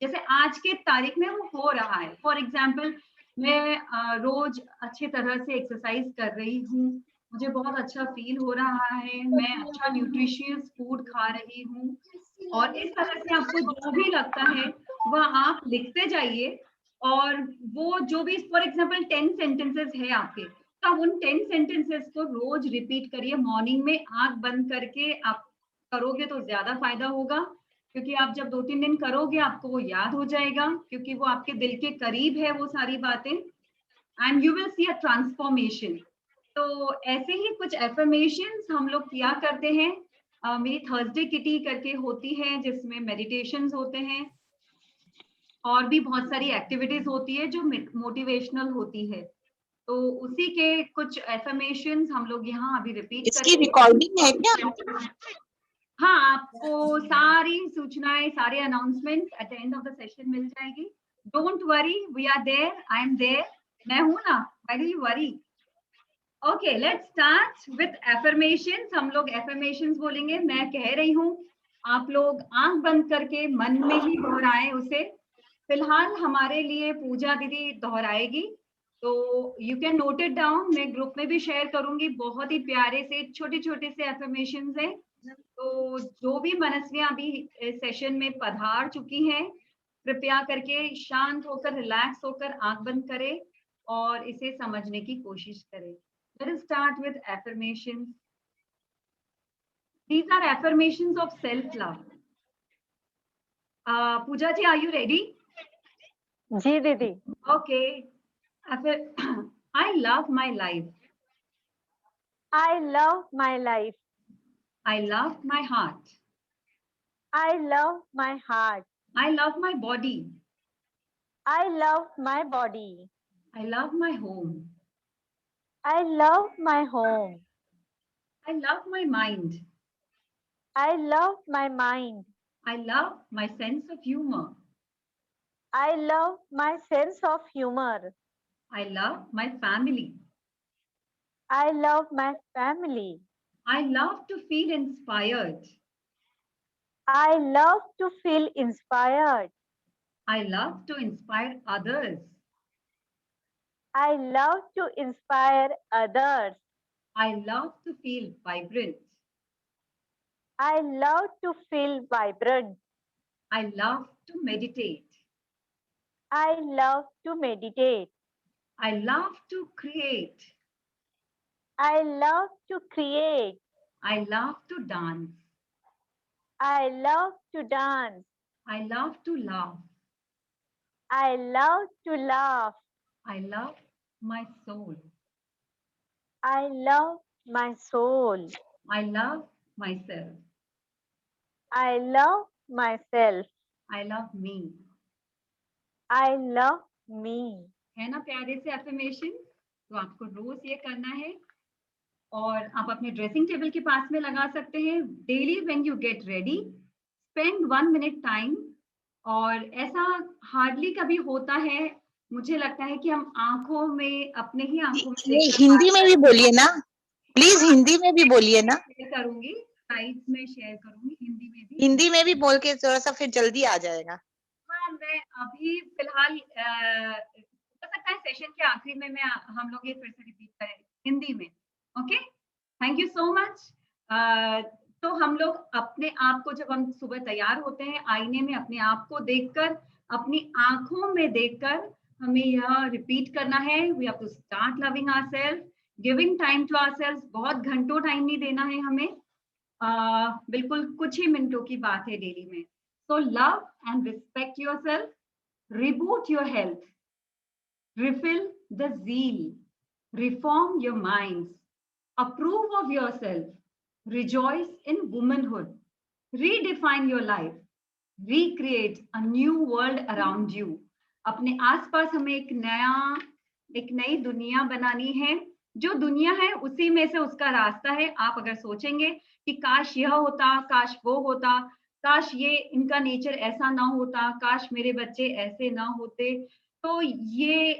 जैसे आज के तारीख में वो हो रहा है। फॉर एग्जाम्पल मैं रोज अच्छे तरह से एक्सरसाइज कर रही हूँ, मुझे बहुत अच्छा फील हो रहा है, मैं अच्छा न्यूट्रिशियस फूड खा रही हूँ, और इस तरह से आपको जो भी लगता है वह आप लिखते जाइए। और वो जो भी फॉर एग्जाम्पल 10 सेंटेंसेस है आपके, तो आप उन 10 सेंटेंसेस को रोज रिपीट करिए। मॉर्निंग में आंख बंद करके आप करोगे तो ज्यादा फायदा होगा, क्योंकि आप जब 2-3 दिन करोगे आपको वो याद हो जाएगा, क्योंकि वो आपके दिल के करीब है वो सारी बातें, and you will see a transformation. तो ऐसे ही कुछ एफर्मेशंस हम लोग किया करते हैं। मेरी थर्सडे किटी करके होती है जिसमें मेडिटेशंस होते हैं, और भी बहुत सारी एक्टिविटीज होती है जो मोटिवेशनल होती है। तो उसी के कुछ एफर्मेशंस हम लोग यहाँ अभी रिपीट इसकी करेंगे। रिकॉर्डिंग है क्या? हाँ, आपको सारी सूचनाएं, सारे announcement at the end of the session मिल जाएगी। Don't worry, we are there, I am there, मैं हूं ना, why do you worry. Okay, let's start with affirmations. हम लोग एफर्मेशंस बोलेंगे, मैं कह रही हूँ, आप लोग आंख बंद करके मन में ही दोहराएं उसे। फिलहाल हमारे लिए पूजा दीदी दोहराएगी, तो you can note it down. मैं ग्रुप में भी शेयर करूंगी, बहुत ही प्यारे से छोटे छोटे से एफर्मेशंस हैं। तो जो भी मनस्वियां अभी सेशन में पधार चुकी हैं, कृपया करके शांत होकर, रिलैक्स होकर आंख बंद करें और इसे समझने की कोशिश करें। Let us start with affirmations. These are affirmations of self-love. Pooja ji, are you ready? जी दीदी। Okay. I love my life. I love my life. I love my heart. I love my heart. I love my body. I love my body. I love my home. I love my home. I love my mind. I love my mind. I love my sense of humor. I love my sense of humor. I love my family. I love my family. I love to feel inspired. I love to feel inspired. I love to inspire others. I love to inspire others. I love to feel vibrant. I love to feel vibrant. I love to meditate. I love to meditate. I love to create. I love to create. I love to dance. I love to dance. I love to laugh. I love to laugh. I love my soul. I love my soul. I love myself. I love myself. I love me. I love me. है ना प्यारे से affirmation? तो आपको रोज ये करना है, और आप अपने ड्रेसिंग टेबल के पास में लगा सकते हैं। Daily when you get ready, spend 1 minute time. और ऐसा हार्डली कभी होता है, मुझे लगता है कि हम आंखों में, अपने ही आंखों में ये हिंदी में भी बोलिए ना प्लीज, हिंदी में भी बोलिए ना। शेयर करूंगी, स्लाइड्स में शेयर करूंगी हिंदी में भी। हिंदी में भी बोल के थोड़ा सा फिर जल्दी आ जाएगा। हाँ, मैं अभी फिलहाल हो सकता है सेशन के आखिरी में मैं हम लोग ये फिर से रिपीट करें हिंदी में। Okay, thank you so much. तो हम लोग अपने आप को, जब हम सुबह तैयार होते हैं, आईने में अपने आप को देखकर, अपनी आंखों में देखकर हमें यह रिपीट करना है। We have to start loving ourselves, giving time to ourselves. बहुत घंटों टाइम नहीं देना है हमें, बिल्कुल कुछ ही मिनटों की बात है डेली में। So love and respect yourself, reboot your health, refill the zeal, reform your minds, approve of yourself, rejoice in womanhood, redefine your life, recreate a new world around you. अपने आसपास हमें एक नई दुनिया बनानी है। जो दुनिया है उसी में से उसका रास्ता है। आप अगर सोचेंगे कि काश यह होता, काश वो होता, काश ये इनका नेचर ऐसा ना होता, काश मेरे बच्चे ऐसे ना होते, तो ये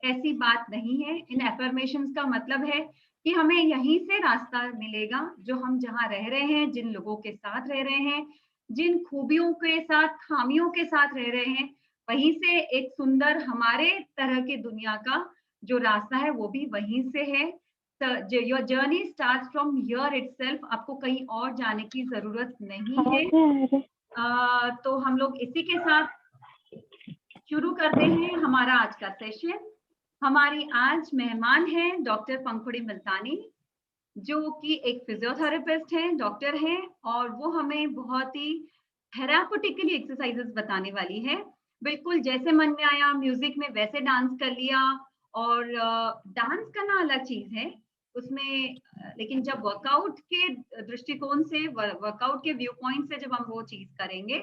ऐसी बात नहीं है। इन एफर्मेशंस का मतलब है कि हमें यहीं से रास्ता मिलेगा, जो हम जहाँ रह रहे हैं, जिन लोगों के साथ रह रहे हैं, जिन खूबियों के साथ, खामियों के साथ रह रहे हैं, वहीं से एक सुंदर हमारे तरह की दुनिया का जो रास्ता है वो भी वहीं से है। Your journey starts from here itself, आपको कहीं और जाने की ज़रूरत नहीं है। तो हम लोग इसी के साथ शुरू करते हैं हमारा आज का सेशन। हमारी आज मेहमान हैं डॉक्टर पंखुड़ी मुल्तानी, जो कि एक फिजियोथेरेपिस्ट हैं, डॉक्टर हैं, और वो हमें बहुत ही थेरापेटिकली एक्सरसाइजेस बताने वाली है। बिल्कुल जैसे मन में आया म्यूजिक में वैसे डांस कर लिया। और डांस करना अलग चीज है उसमें, लेकिन जब वर्कआउट के दृष्टिकोण से, वर्कआउट के व्यू पॉइंट से जब हम वो चीज करेंगे,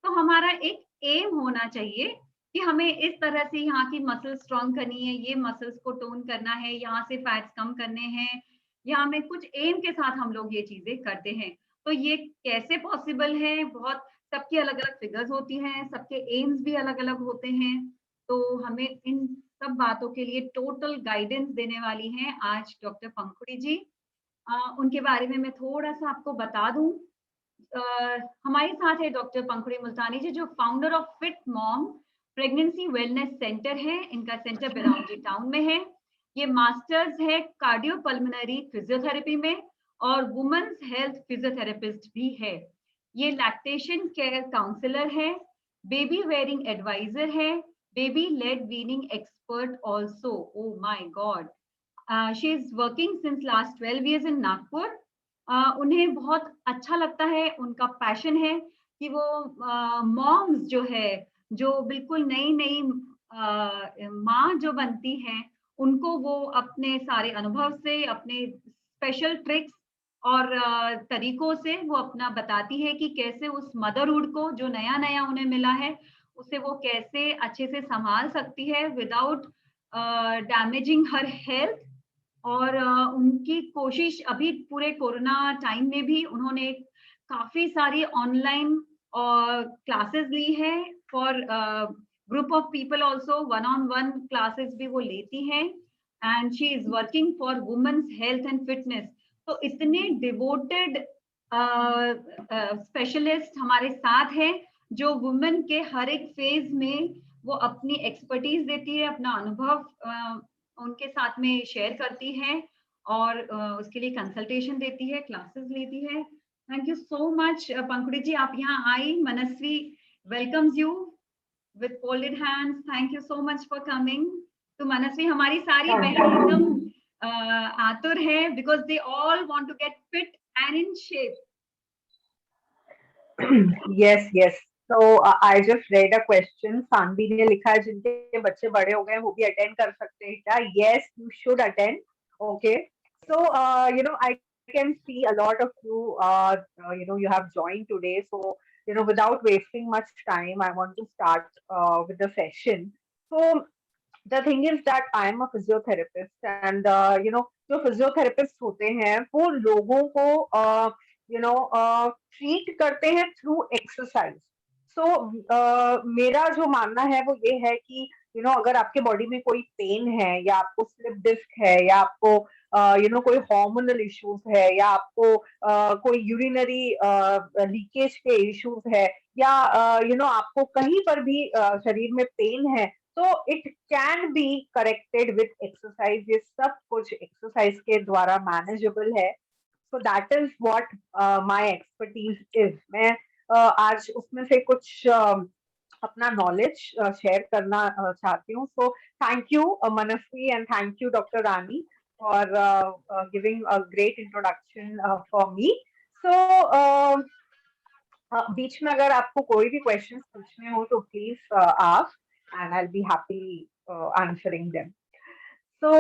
तो हमारा एक एम होना चाहिए कि हमें इस तरह से यहाँ की मसल्स स्ट्रॉन्ग करनी है, ये मसल्स को टोन करना है, यहाँ से फैट्स कम करने हैं, यहाँ में कुछ एम के साथ हम लोग ये चीजें करते हैं। तो ये कैसे पॉसिबल है? बहुत सबकी अलग अलग फिगर्स होती हैं, सबके एम्स भी अलग अलग होते हैं। तो हमें इन सब बातों के लिए टोटल गाइडेंस देने वाली हैं आज डॉक्टर पंखुड़ी जी। उनके बारे में मैं थोड़ा सा आपको बता दूं। हमारे साथ है डॉक्टर पंखुड़ी मुल्तानी जी, जो founder of fit mom pregnancy wellness centre है। इनका सेंटर बिराउंजी टाउन में है। ये मास्टर्स है कार्डियोपल्मोनरी फिजियोथेरेपी में और वुमेन्स हेल्थ फिजियोथेरेपिस्ट भी है। ये लैक्टेशन केयर काउंसलर है, बेबी वेयरिंग एडवाइजर है, baby led weaning expert also. Oh my God, she is working since last 12 years इन नागपुर। उन्हें बहुत अच्छा लगता है, उनका पैशन है कि वो मॉम्स जो है, जो बिल्कुल नई नई माँ जो बनती हैं, उनको वो अपने सारे अनुभव से, अपने स्पेशल ट्रिक्स और तरीकों से वो अपना बताती है कि कैसे उस मदरहुड को जो नया नया उन्हें मिला है, उसे वो कैसे अच्छे से संभाल सकती है विदाउट डैमेजिंग हर हेल्थ। और उनकी कोशिश अभी पूरे कोरोना टाइम में भी उन्होंने काफी सारी ऑनलाइन क्लासेस ली है for group of people, also one on one classes भी वो लेती हैं। And she is working for women's health and fitness. तो इतने डिवोटेड स्पेशलिस्ट हमारे साथ हैं, जो वुमेन के हर एक फेज में वो अपनी एक्सपर्टीज देती है, अपना अनुभव उनके साथ में शेयर करती है, और उसके लिए कंसल्टेशन देती है, क्लासेस लेती है। Thank you so much Pankhuri ji, आप यहाँ आई। Manasvi welcomes you with folded hands. Thank you so much for coming. तो मनस्वी, हमारी सारी बहन एकदम आतुर है, because they all want to get fit and in shape. Yes, yes. So I just read a question. Saanvi ने लिखा है जिनके बच्चे बड़े हो गए हैं वो भी अटेंड कर सकते हैं क्या? Yes, you should attend. Okay. So I can see a lot of you. You have joined today. So without wasting much time, I want to start with the session. So the thing is that I am a physiotherapist, and जो physiotherapists होते हैं वो लोगों को treat करते हैं through exercise. सो मेरा जो मानना है वो ये है कि अगर आपके बॉडी में कोई पेन है, या आपको स्लिप डिस्क है, या आपको कोई हार्मोनल इश्यूज है, या आपको कोई यूरिनरी लीकेज के इश्यूज है, या आपको कहीं पर भी शरीर में पेन है, तो it can be corrected with exercise. ये सब कुछ एक्सरसाइज के द्वारा मैनेजेबल है। सो that is what my expertise is. मैं आज उसमें से कुछ अपना नॉलेज शेयर करना चाहती हूँ। So thank you Manasvi, and thank you doctor Rani for giving a great introduction for me. So बीच में अगर आपको कोई भी क्वेश्चन पूछने हो तो please ask, and I'll be happily answering them. So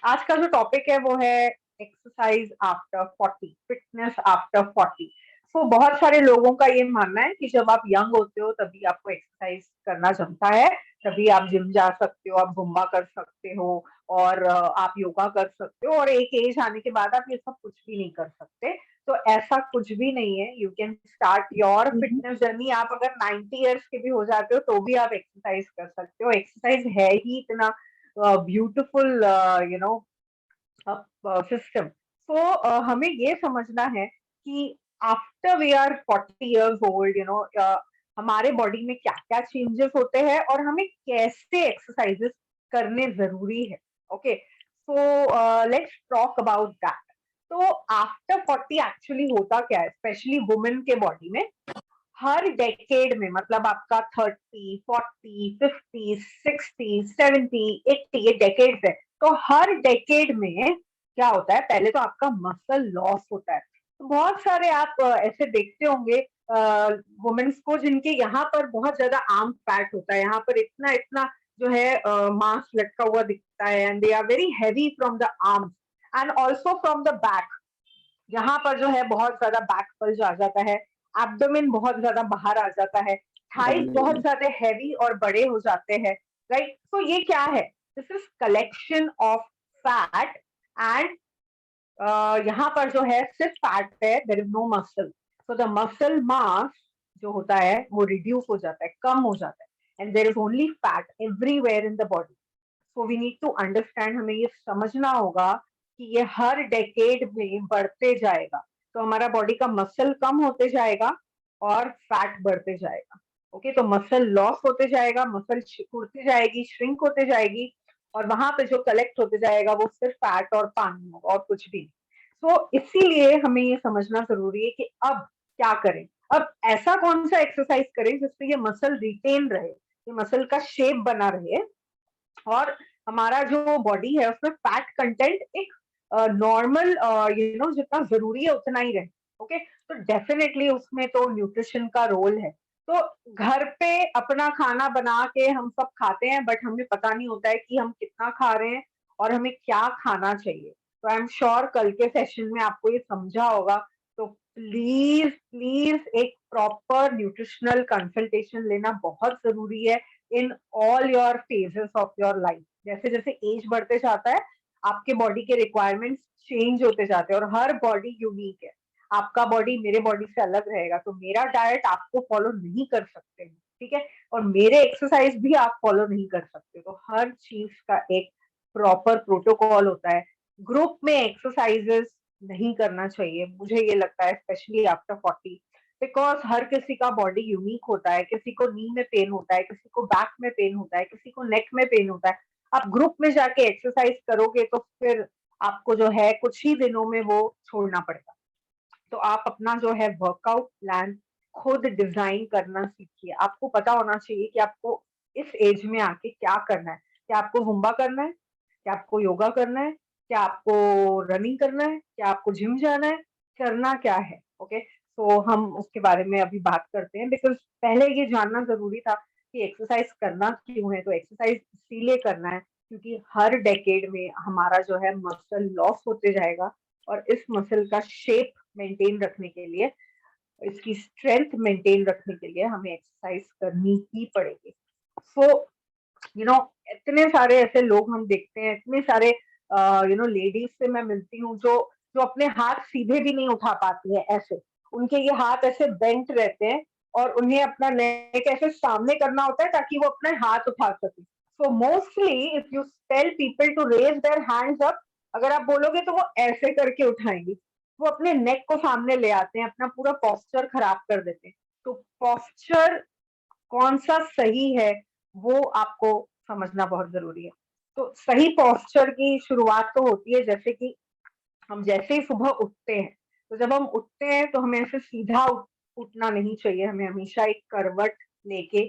आज का जो टॉपिक है वो है एक्सरसाइज आफ्टर 40, फिटनेस आफ्टर 40। सो बहुत सारे लोगों का ये मानना है कि जब आप यंग होते हो तभी आपको एक्सरसाइज करना जमता है, तभी आप जिम जा सकते हो, आप जुम्बा कर सकते हो, और आप योगा कर सकते हो, और एक एज आने के बाद आप ये सब कुछ भी नहीं कर सकते। तो ऐसा कुछ भी नहीं है। You can start your fitness journey. आप अगर 90 इयर्स के भी हो जाते हो तो भी आप एक्सरसाइज कर सकते हो। एक्सरसाइज है ही इतना ब्यूटीफुल सिस्टम। तो हमें ये समझना है कि after we are 40 years old, हमारे बॉडी में क्या क्या चेंजेस होते हैं और हमें कैसे एक्सरसाइजेस करने जरूरी है. Okay, so let's talk about that. तो आफ्टर 40 एक्चुअली होता क्या है, स्पेशली वुमेन के बॉडी में. हर डेकेड में, मतलब आपका 30, 40, 50, 60, 70, 80, ये डेकेड्स है. तो हर डेकेड में क्या होता है, पहले तो आपका मसल लॉस होता है. तो बहुत सारे आप ऐसे देखते होंगे वुमेन्स को जिनके यहाँ पर बहुत ज्यादा आर्म फैट होता है, यहाँ पर इतना इतना जो है मांस लटका हुआ दिखता है, and they are very heavy from the arms and also from the back. यहाँ पर जो है बहुत ज्यादा बैक पल्ज आ जाता है, एब्डोमेन बहुत ज्यादा बाहर आ जाता है, थाइज बहुत ज्यादा हैवी और बड़े हो जाते हैं. राइट, तो ये क्या है, this is collection of fat. And यहाँ पर जो है सिर्फ फैट है, there is no muscle. So the muscle mass जो होता है वो रिड्यूस हो जाता है, कम हो जाता है, and there is only fat everywhere in the body. So we need to understand, हमें ये समझना होगा कि ये हर डेकेड में बढ़ते जाएगा. तो हमारा बॉडी का मसल कम होते जाएगा और फैट बढ़ते जाएगा. ओके, तो मसल लॉस होते जाएगा, मसल उड़ती जाएगी, श्रिंक होते जाएगी, और वहां पे जो कलेक्ट होते जाएगा वो सिर्फ फैट और पानी होगा और कुछ भी. तो इसीलिए हमें ये समझना जरूरी है कि अब क्या करें. अब ऐसा कौन सा एक्सरसाइज करें जिससे ये मसल रिटेन रहे, ये मसल का शेप बना रहे, और हमारा जो बॉडी है उसमें फैट कंटेंट एक नॉर्मल जितना जरूरी है उतना ही रहे. ओके, तो डेफिनेटली उसमें तो न्यूट्रिशन का रोल है. तो घर पे अपना खाना बना के हम सब खाते हैं, बट हमें पता नहीं होता है कि हम कितना खा रहे हैं और हमें क्या खाना चाहिए. तो आई एम श्योर कल के सेशन में आपको ये समझा होगा. तो प्लीज प्लीज एक प्रॉपर न्यूट्रिशनल कंसल्टेशन लेना बहुत जरूरी है in all your phases of your life. जैसे जैसे एज बढ़ते जाता है, आपके बॉडी के रिक्वायरमेंट्स चेंज होते जाते हैं, और हर बॉडी यूनिक है. आपका बॉडी मेरे बॉडी से अलग रहेगा, तो मेरा डाइट आपको फॉलो नहीं कर सकते हैं, ठीक है, और मेरे एक्सरसाइज भी आप फॉलो नहीं कर सकते. तो हर चीज का एक प्रॉपर प्रोटोकॉल होता है. ग्रुप में एक्सरसाइजेस नहीं करना चाहिए, मुझे ये लगता है, स्पेशली आफ्टर 40, बिकॉज हर किसी का बॉडी यूनिक होता है. किसी को नी में पेन होता है, किसी को बैक में पेन होता है, किसी को नेक में पेन होता है. आप ग्रुप में जाके एक्सरसाइज करोगे तो फिर आपको जो है कुछ ही दिनों में वो छोड़ना पड़ेगा. तो आप अपना जो है वर्कआउट प्लान खुद डिजाइन करना सीखिए. आपको पता होना चाहिए कि आपको इस एज में आके क्या करना है. क्या आपको जुम्बा करना है, क्या आपको योगा करना है, क्या आपको रनिंग करना है, क्या आपको जिम जाना है, करना क्या है. ओके, तो हम उसके बारे में अभी बात करते हैं, बिकॉज पहले ये जानना जरूरी था कि एक्सरसाइज करना क्यों है. तो एक्सरसाइज इसीलिए करना है क्योंकि हर डेकेड में हमारा जो है मसल लॉस होते जाएगा, और इस मसल का शेप मेंटेन रखने के लिए, इसकी स्ट्रेंथ मेंटेन रखने के लिए हमें एक्सरसाइज करनी ही पड़ेगी. सो इतने सारे ऐसे लोग हम देखते हैं, इतने सारे लेडीज से मैं मिलती हूँ जो जो अपने हाथ सीधे भी नहीं उठा पाती है. ऐसे उनके ये हाथ ऐसे बेंट रहते हैं, और उन्हें अपना नेक ऐसे सामने करना होता है ताकि वो अपने हाथ उठा सके. So mostly if you tell people to raise their hands up, अगर आप बोलोगे तो वो ऐसे करके उठाएंगे. वो अपने नेक को सामने ले आते हैं, अपना पूरा पोस्चर खराब कर देते हैं. तो पोस्चर कौन सा सही है वो आपको समझना बहुत जरूरी है. तो सही पोस्चर की शुरुआत तो होती है जैसे कि हम जैसे ही सुबह उठते हैं, तो जब हम उठते हैं तो हमें ऐसे सीधा उठना नहीं चाहिए, हमें हमेशा एक करवट लेके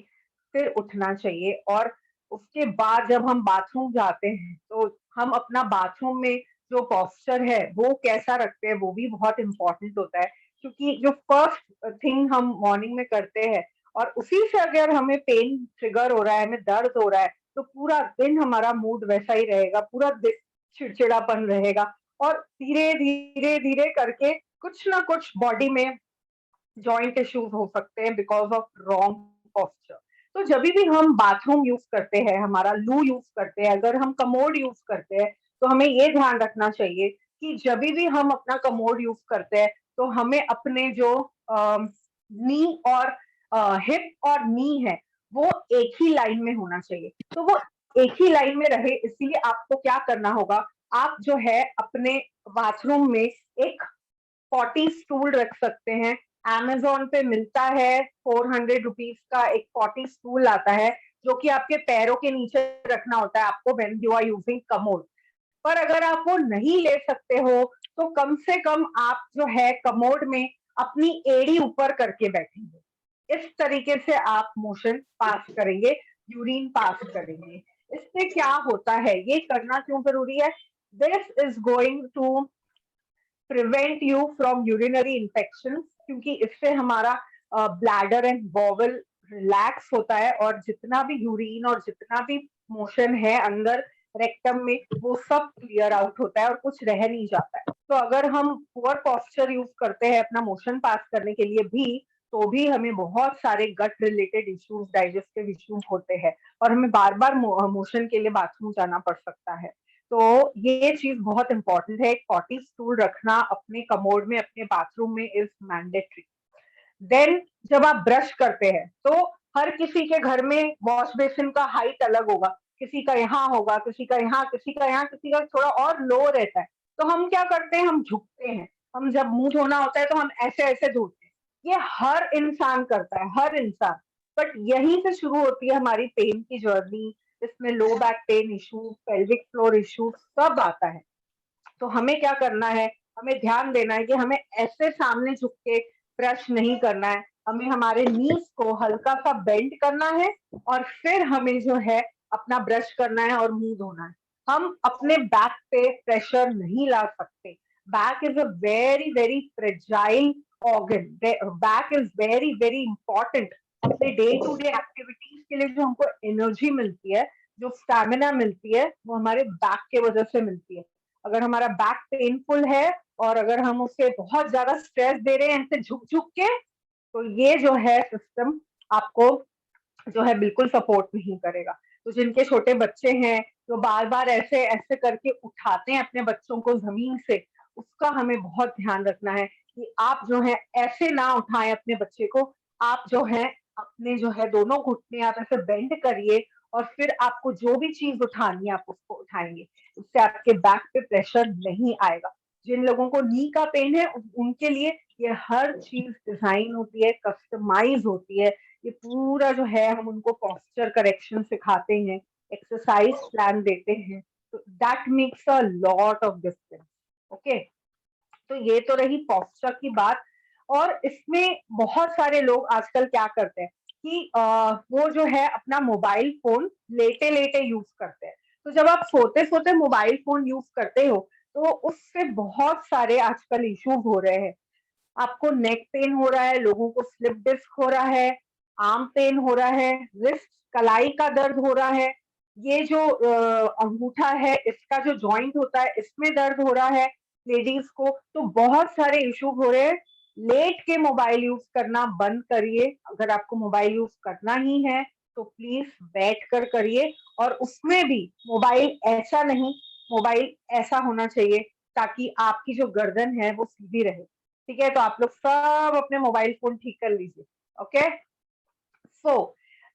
फिर उठना चाहिए. और उसके बाद जब हम बाथरूम जाते हैं तो हम अपना बाथरूम में जो पोस्चर है वो कैसा रखते हैं वो भी बहुत इंपॉर्टेंट होता है. क्योंकि जो फर्स्ट थिंग हम मॉर्निंग में करते हैं, और उसी से अगर हमें पेन ट्रिगर हो रहा है, हमें दर्द हो रहा है, तो पूरा दिन हमारा मूड वैसा ही रहेगा, पूरा दिन चिड़चिड़ापन रहेगा, और धीरे धीरे धीरे करके कुछ ना कुछ बॉडी में जॉइंट इश्यूज हो सकते हैं बिकॉज ऑफ रॉन्ग पोस्चर. तो जब भी हम बाथरूम यूज करते हैं, हमारा लू यूज करते हैं, अगर हम कमोड यूज करते हैं, तो हमें ये ध्यान रखना चाहिए कि जब भी हम अपना कमोड यूज करते हैं तो हमें अपने जो नी और हिप और नी है वो एक ही लाइन में होना चाहिए. तो वो एक ही लाइन में रहे, इसीलिए आपको क्या करना होगा, आप जो है अपने बाथरूम में एक 40 स्टूल रख सकते हैं। Amazon पे मिलता है 400 रुपीज का एक 40 स्टूल आता है, जो कि आपके पैरों के नीचे रखना होता है आपको when you are using commode. पर अगर आप वो नहीं ले सकते हो तो कम से कम आप जो है कमोड में अपनी एड़ी ऊपर करके बैठेंगे। इस तरीके से आप मोशन पास करेंगे, यूरिन पास करेंगे। इससे क्या होता है, ये करना क्यों जरूरी है? This is going to prevent you from urinary infection, क्योंकि इससे हमारा ब्लैडर एंड बॉवल रिलैक्स होता है और जितना भी यूरिन और जितना भी मोशन है अंदर रेक्टम में वो सब क्लियर आउट होता है और कुछ रह नहीं जाता है। तो अगर हम पुअर पोस्चर यूज करते हैं अपना मोशन पास करने के लिए भी, तो भी हमें बहुत सारे गट रिलेटेड इश्यूज, डाइजेस्टिव इश्यूज होते हैं और हमें बार बार मोशन के लिए बाथरूम जाना पड़ सकता है। तो ये चीज बहुत इंपॉर्टेंट है। 40 स्टूल रखना अपने कमोड में, अपने बाथरूम में इज मैंडेटरी। देन जब आप ब्रश करते हैं तो हर किसी के घर में वॉश बेसिन का हाइट अलग होगा, किसी का यहाँ होगा, किसी का यहाँ, किसी का यहाँ, किसी का थोड़ा और लो रहता है। तो हम क्या करते हैं, हम झुकते हैं। हम जब मुंह धोना होता है तो हम ऐसे ऐसे धोते हैं। ये हर इंसान करता है, हर इंसान। बट यहीं से शुरू होती है हमारी पेन की जर्नी। इसमें low back pain issue, pelvic floor issue सब आता है। तो हमें क्या करना है, हमें ध्यान देना है कि हमें ऐसे सामने झुक के ब्रश नहीं करना है। हमें हमारे नीज को हल्का सा बेंड करना है और फिर हमें जो है अपना ब्रश करना है और मुंह धोना है। हम अपने बैक पे प्रेशर नहीं ला सकते। Back is a very very fragile organ. Back is very very important. अपने डे टू डे एक्टिविटीज के लिए जो हमको एनर्जी मिलती है, जो स्टैमिना मिलती है, वो हमारे बैक के वजह से मिलती है। अगर हमारा बैक पेनफुल है और अगर हम उसे बहुत ज्यादा स्ट्रेस दे रहे हैं ऐसे झुक झुक के, तो ये जो है सिस्टम आपको जो है बिल्कुल सपोर्ट नहीं करेगा। तो जिनके छोटे बच्चे हैं जो बार बार ऐसे ऐसे करके उठाते हैं अपने बच्चों को जमीन से, उसका हमें बहुत ध्यान रखना है कि आप जो है ऐसे ना उठाएं अपने बच्चे को। आप जो है अपने जो है दोनों घुटने आप ऐसे बेंड करिए और फिर आपको जो भी चीज उठानी है आप उसको उठाएंगे। उससे आपके बैक पे प्रेशर नहीं आएगा। जिन लोगों को नी का पेन है उनके लिए ये हर चीज डिजाइन होती है, कस्टमाइज होती है। ये पूरा जो है हम उनको पोस्चर करेक्शन सिखाते हैं, एक्सरसाइज प्लान देते हैं। तो that makes a lot of difference. Okay, तो ये तो रही पोस्चर की बात। और इसमें बहुत सारे लोग आजकल क्या करते हैं कि वो जो है अपना मोबाइल फोन लेटे लेटे यूज करते हैं। तो जब आप सोते सोते मोबाइल फोन यूज करते हो तो उससे बहुत सारे आजकल इश्यूज हो रहे हैं। आपको नेक पेन हो रहा है, लोगों को स्लिप डिस्क हो रहा है, आर्म पेन हो रहा है, रिस्ट कलाई का दर्द हो रहा है। ये जो अंगूठा है इसका जो जॉइंट होता है इसमें दर्द हो रहा है लेडीज को। तो बहुत सारे इश्यू हो रहे हैं। लेट के मोबाइल यूज करना बंद करिए। अगर आपको मोबाइल यूज करना ही है तो प्लीज बैठ कर करिए। और उसमें भी मोबाइल ऐसा नहीं, मोबाइल ऐसा होना चाहिए ताकि आपकी जो गर्दन है वो सीधी रहे। ठीक है, तो आप लोग सब अपने मोबाइल फोन ठीक कर लीजिए। ओके, सो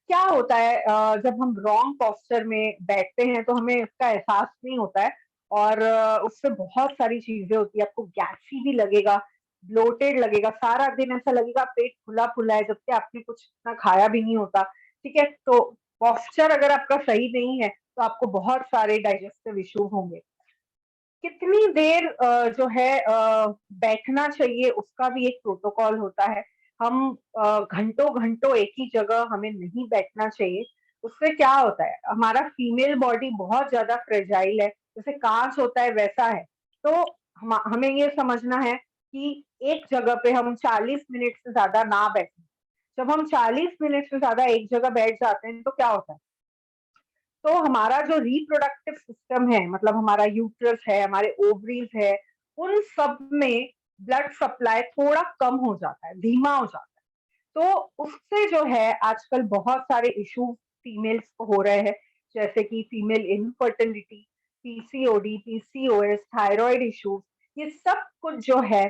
क्या होता है जब हम रॉन्ग पोस्चर में बैठते हैं तो हमें इसका एहसास नहीं होता है और उससे बहुत सारी चीजें होती है। आपको गैसी भी लगेगा, ब्लोटेड लगेगा, सारा दिन ऐसा लगेगा पेट फुला फुला है जबकि आपने कुछ इतना खाया भी नहीं होता। ठीक है, तो पोस्चर अगर आपका सही नहीं है तो आपको बहुत सारे डाइजेस्टिव इश्यू होंगे। कितनी देर जो है बैठना चाहिए उसका भी एक प्रोटोकॉल होता है। हम घंटों घंटों एक ही जगह हमें नहीं बैठना चाहिए। उससे क्या होता है, हमारा फीमेल बॉडी बहुत ज्यादा फ्रेजाइल है, जैसे कांच होता है वैसा है। तो हमें ये समझना है कि एक जगह पे हम 40 मिनट से ज्यादा ना बैठें। जब हम 40 मिनट से ज्यादा एक जगह बैठ जाते हैं तो क्या होता है, तो हमारा जो रिप्रोडक्टिव सिस्टम है, मतलब हमारा यूट्रस है, हमारे ओवरीज है, उन सब में ब्लड सप्लाई थोड़ा कम हो जाता है, धीमा हो जाता है। तो उससे जो है आजकल बहुत सारे इश्यू फीमेल्स को हो रहे हैं, जैसे कि female infertility, PCOD, PCOS, thyroid issues, ये सब कुछ जो है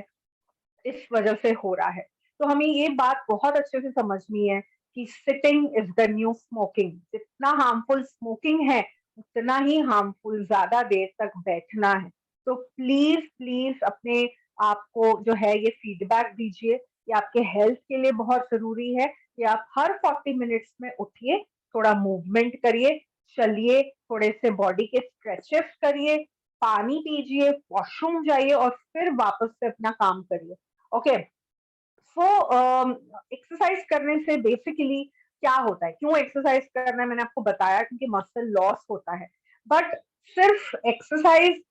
इस वजह से हो रहा है। तो हमें ये बात बहुत अच्छे से समझनी है कि sitting is the new smoking. जितना हार्मफुल स्मोकिंग है उतना ही हार्मफुल ज्यादा देर तक बैठना है। तो प्लीज प्लीज अपने आपको जो है ये फीडबैक दीजिए। ये आपके हेल्थ के लिए बहुत जरूरी है कि आप हर 40 मिनट्स में उठिए, थोड़ा मूवमेंट करिए, चलिए, थोड़े से बॉडी के स्ट्रेचेस करिए, पानी पीजिए, वॉशरूम जाइए और फिर वापस से अपना काम करिए। ओके, सो एक्सरसाइज करने से बेसिकली क्या होता है, क्यों एक्सरसाइज करना है मैंने आपको बताया, क्योंकि मसल लॉस होता है। बट सिर्फ एक्सरसाइज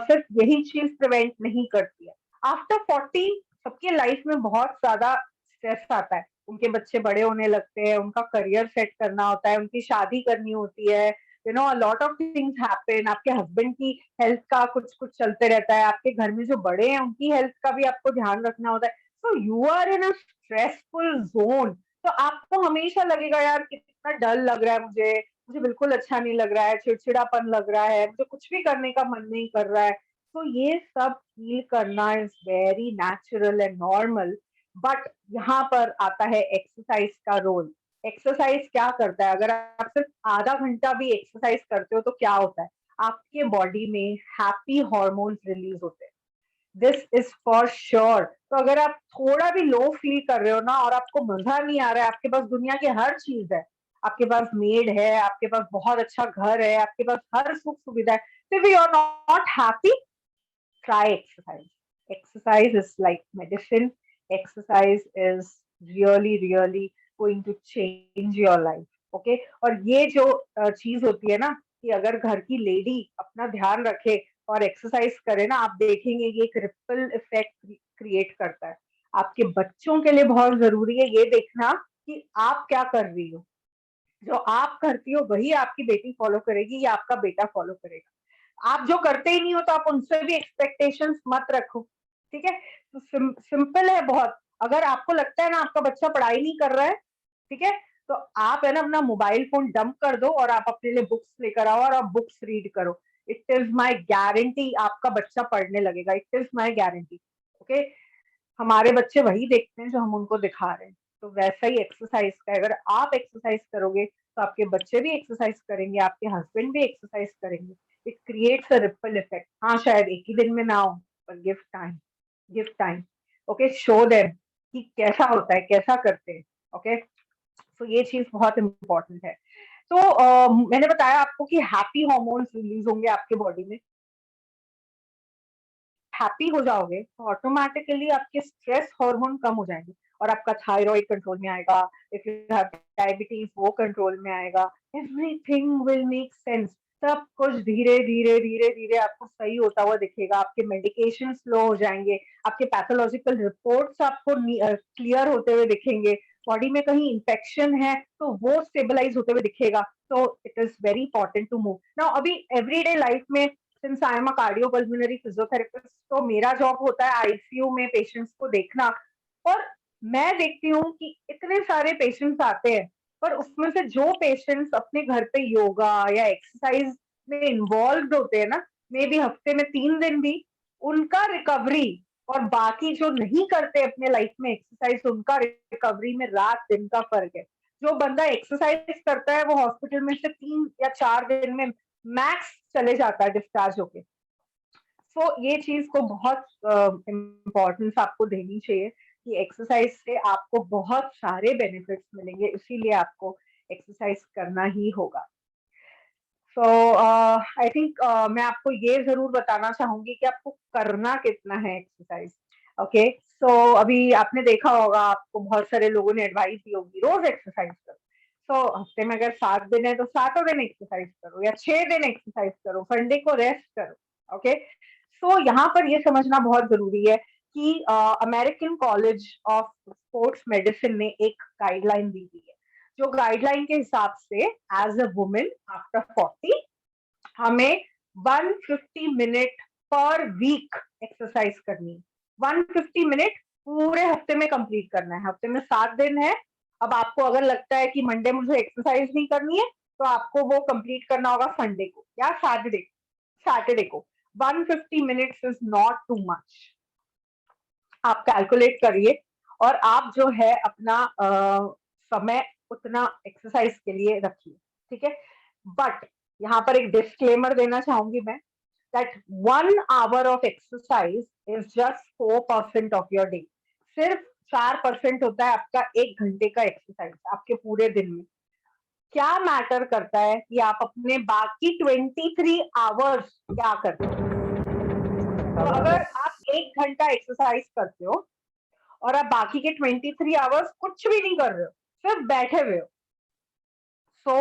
सिर्फ यही चीज प्रिवेंट नहीं करती है। आफ्टर 40 सबके लाइफ में बहुत ज्यादा स्ट्रेस आता है, उनके बच्चे बड़े होने लगते हैं, उनका करियर सेट करना होता है, उनकी शादी करनी होती है, you know a lot of things happen, आपके हस्बैंड की हेल्थ का कुछ कुछ चलते रहता है, आपके घर में जो बड़े हैं उनकी हेल्थ का भी आपको ध्यान रखना होता है। तो you are in a stressful zone. तो आपको हमेशा लगेगा यार कितना डर लग रहा है, मुझे मुझे बिल्कुल अच्छा नहीं लग रहा है, चिड़चिड़ापन लग रहा है, मुझे कुछ भी करने का मन नहीं कर रहा है। तो ये सब फील करना is very natural and normal. But यहाँ पर आता है एक्सरसाइज का रोल। एक्सरसाइज क्या करता है, अगर आप सिर्फ आधा घंटा भी एक्सरसाइज करते हो तो क्या होता है, आपके बॉडी में हैप्पी हॉर्मोन्स रिलीज होते हैं। This is for sure. तो अगर आप थोड़ा भी लो फील कर रहे हो ना और आपको मजा नहीं आ रहा है, आपके पास दुनिया की हर चीज है, आपके पास मेड है, आपके पास बहुत अच्छा घर है, आपके पास हर सुख सुविधा है, फिर भी you are not happy, try exercise. Exercise is like medicine. Exercise is really really going to change your life. Okay, और ये जो चीज होती है ना कि अगर घर की लेडी अपना ध्यान रखे और एक्सरसाइज करे ना, आप देखेंगे ये एक रिपल इफेक्ट क्रिएट करता है। आपके बच्चों के लिए बहुत जरूरी है ये देखना कि आप क्या कर रही हो। जो आप करती हो वही आपकी बेटी फॉलो करेगी या आपका बेटा फॉलो करेगा। आप जो करते ही नहीं हो तो आप उनसे भी एक्सपेक्टेशंस मत रखो। ठीक है, तो सिंपल है बहुत। अगर आपको लगता है ना आपका बच्चा पढ़ाई नहीं कर रहा है, ठीक है, तो आप है ना अपना मोबाइल फोन डंप कर दो और आप अपने लिए बुक्स लेकर आओ और आप बुक्स रीड करो। इट इज माई गारंटी आपका बच्चा पढ़ने लगेगा। It is my guarantee. Okay, हमारे बच्चे वही देखते हैं जो हम उनको दिखा रहे हैं। तो वैसा ही एक्सरसाइज का है, अगर आप एक्सरसाइज करोगे तो आपके बच्चे भी एक्सरसाइज करेंगे, आपके हस्बैंड भी एक्सरसाइज करेंगे। It creates a ripple effect. हाँ, शायद एक ही दिन में ना हो, पर give time, give time. Okay, show them कि कैसा होता है, कैसा करते हैं। ओके, तो ये चीज बहुत इंपॉर्टेंट है। तो मैंने बताया आपको कि हैप्पी हॉर्मोन्स रिलीज होंगे आपके बॉडी में। हैप्पी हो जाओगे तो ऑटोमेटिकली आपके स्ट्रेस हार्मोन कम हो जाएंगे और आपका थायराइड कंट्रोल में आएगा। इफ यू हैव डायबिटीज वो कंट्रोल में आएगा। Everything will make sense. सब कुछ धीरे धीरे धीरे धीरे आपको सही होता हुआ दिखेगा। आपके मेडिकेशन स्लो हो जाएंगे, आपके पैथोलॉजिकल रिपोर्ट्स आपको क्लियर होते हुए दिखेंगे। बॉडी में कहीं इंफेक्शन है तो वो स्टेबलाइज होते हुए दिखेगा। तो it is very important to move now. अभी एवरीडे लाइफ में since I am a cardiopulmonary physiotherapist, तो मेरा जॉब होता है आईसीयू में पेशेंट्स को देखना। और मैं देखती हूँ कि इतने सारे पेशेंट्स आते हैं, पर उसमें से जो पेशेंट्स अपने घर पे योगा या एक्सरसाइज में इन्वॉल्व होते हैं ना, मे बी हफ्ते में 3 दिन भी, उनका रिकवरी, और बाकी जो नहीं करते अपने लाइफ में एक्सरसाइज, उनका रिकवरी में रात दिन का फर्क है। जो बंदा एक्सरसाइज करता है वो हॉस्पिटल में से 3 या 4 दिन में मैक्स चले जाता है डिस्चार्ज होके। सो ये चीज को बहुत इम्पोर्टेंस आपको देनी चाहिए कि एक्सरसाइज से आपको बहुत सारे बेनिफिट्स मिलेंगे, इसीलिए आपको एक्सरसाइज करना ही होगा। सो आई थिंक मैं आपको ये जरूर बताना चाहूंगी कि आपको करना कितना है एक्सरसाइज। ओके, सो अभी आपने देखा होगा, आपको बहुत सारे लोगों ने एडवाइस दी होगी रोज एक्सरसाइज करो। तो हफ्ते में अगर 7 दिन है तो 7 दिन एक्सरसाइज करो या 6 दिन एक्सरसाइज करो, संडे को रेस्ट करो। ओके, सो यहाँ पर ये समझना बहुत जरूरी है कि American college of sports medicine ने एक गाइडलाइन दी हुई है। जो गाइडलाइन के हिसाब से एज अ वुमेन आफ्टर 40 हमें 150 मिनट पर वीक एक्सरसाइज करनी है। 150 मिनट पूरे हफ्ते में कंप्लीट करना है। हफ्ते में 7 दिन है। अब आपको अगर लगता है कि मंडे मुझे एक्सरसाइज नहीं करनी है तो आपको वो कंप्लीट करना होगा संडे को या सैटरडे सैटरडे को। 150 minutes is not too much. आप कैलकुलेट करिए और आप जो है अपना समय उतना एक्सरसाइज के लिए रखिए। ठीक है, बट यहाँ पर एक डिस्क्लेमर देना चाहूंगी मैं that 1 hour of exercise is just 4% of your day. सिर्फ 4% होता है आपका 1 घंटे का एक्सरसाइज आपके पूरे दिन में। क्या मैटर करता है कि आप अपने बाकी 23 आवर्स क्या करते हो। तो अगर आप 1 घंटा एक्सरसाइज करते हो और आप बाकी के 23 आवर्स कुछ भी नहीं कर रहे हो, सिर्फ बैठे हुए हो, so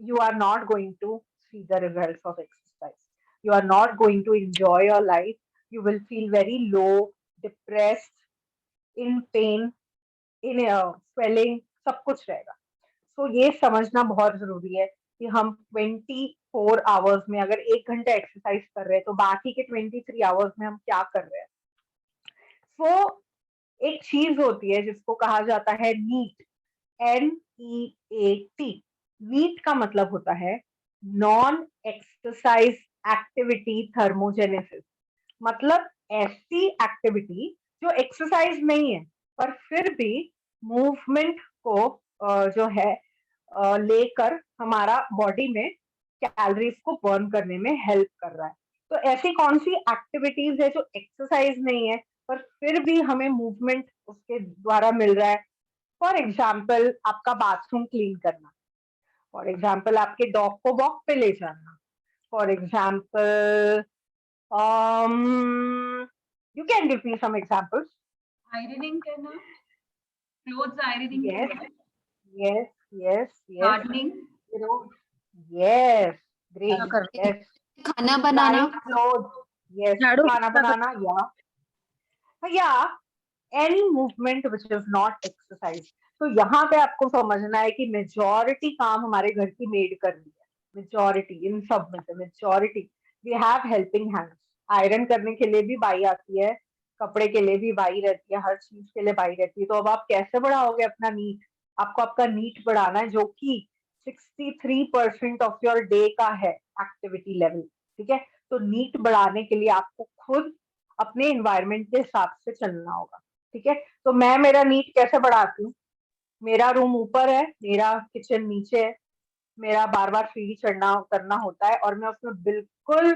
you are not going to see the results of exercise. You are not going to enjoy your life. You will feel very low, depressed, in pain, in swelling, सब कुछ रहेगा। So ये समझना बहुत जरूरी है कि हम 24 आवर्स में अगर 1 घंटा एक्सरसाइज कर रहे हैं तो बाकी के 23 आवर्स में हम क्या कर रहे हैं। So एक चीज होती है जिसको कहा जाता है नीट, NEAT। नीट का मतलब होता है नॉन एक्सरसाइज एक्टिविटी थर्मोजेनेसिस। मतलब ऐसी एक्टिविटी जो एक्सरसाइज नहीं है पर फिर भी मूवमेंट को जो है लेकर हमारा बॉडी में कैलोरीज को बर्न करने में हेल्प कर रहा है। तो ऐसी कौन सी एक्टिविटीज है जो एक्सरसाइज नहीं है पर फिर भी हमें मूवमेंट उसके द्वारा मिल रहा है। फॉर एग्जाम्पल आपका बाथरूम क्लीन करना, फॉर एग्जाम्पल आपके डॉग को वॉक पे ले जाना, for example you can give me some examples. Ironing करना, क्लोथ्स आयरनिंग Yes, करना, yes. Gardening, You know, yes, great. Yes, खाना बनाना, drying clothes. Yes, झाड़ू खाना बनाना, yeah. Any movement which is not exercise. तो यहाँ पे आपको समझना है कि मेजॉरिटी काम हमारे घर की मेड कर रही है। मेजॉरिटी इन सब में से majority we have helping hands. Iron करने के लिए भी बाई आती है, कपड़े के लिए भी बाई रहती है, हर चीज के लिए बाई रहती है। तो अब आप कैसे बढ़ाओगे अपना नीट। आपको आपका नीट बढ़ाना है जो कि 63% ऑफ योर डे का है एक्टिविटी लेवल। ठीक है, तो नीट बढ़ाने के लिए आपको खुद अपने एनवायरनमेंट के हिसाब से चलना होगा। ठीक है, तो मैं मेरा नीट कैसे बढ़ाती हूँ। मेरा रूम ऊपर है, मेरा किचन नीचे है, मेरा बार बार सीढ़ी चढ़ना करना होता है और मैं उसमें बिल्कुल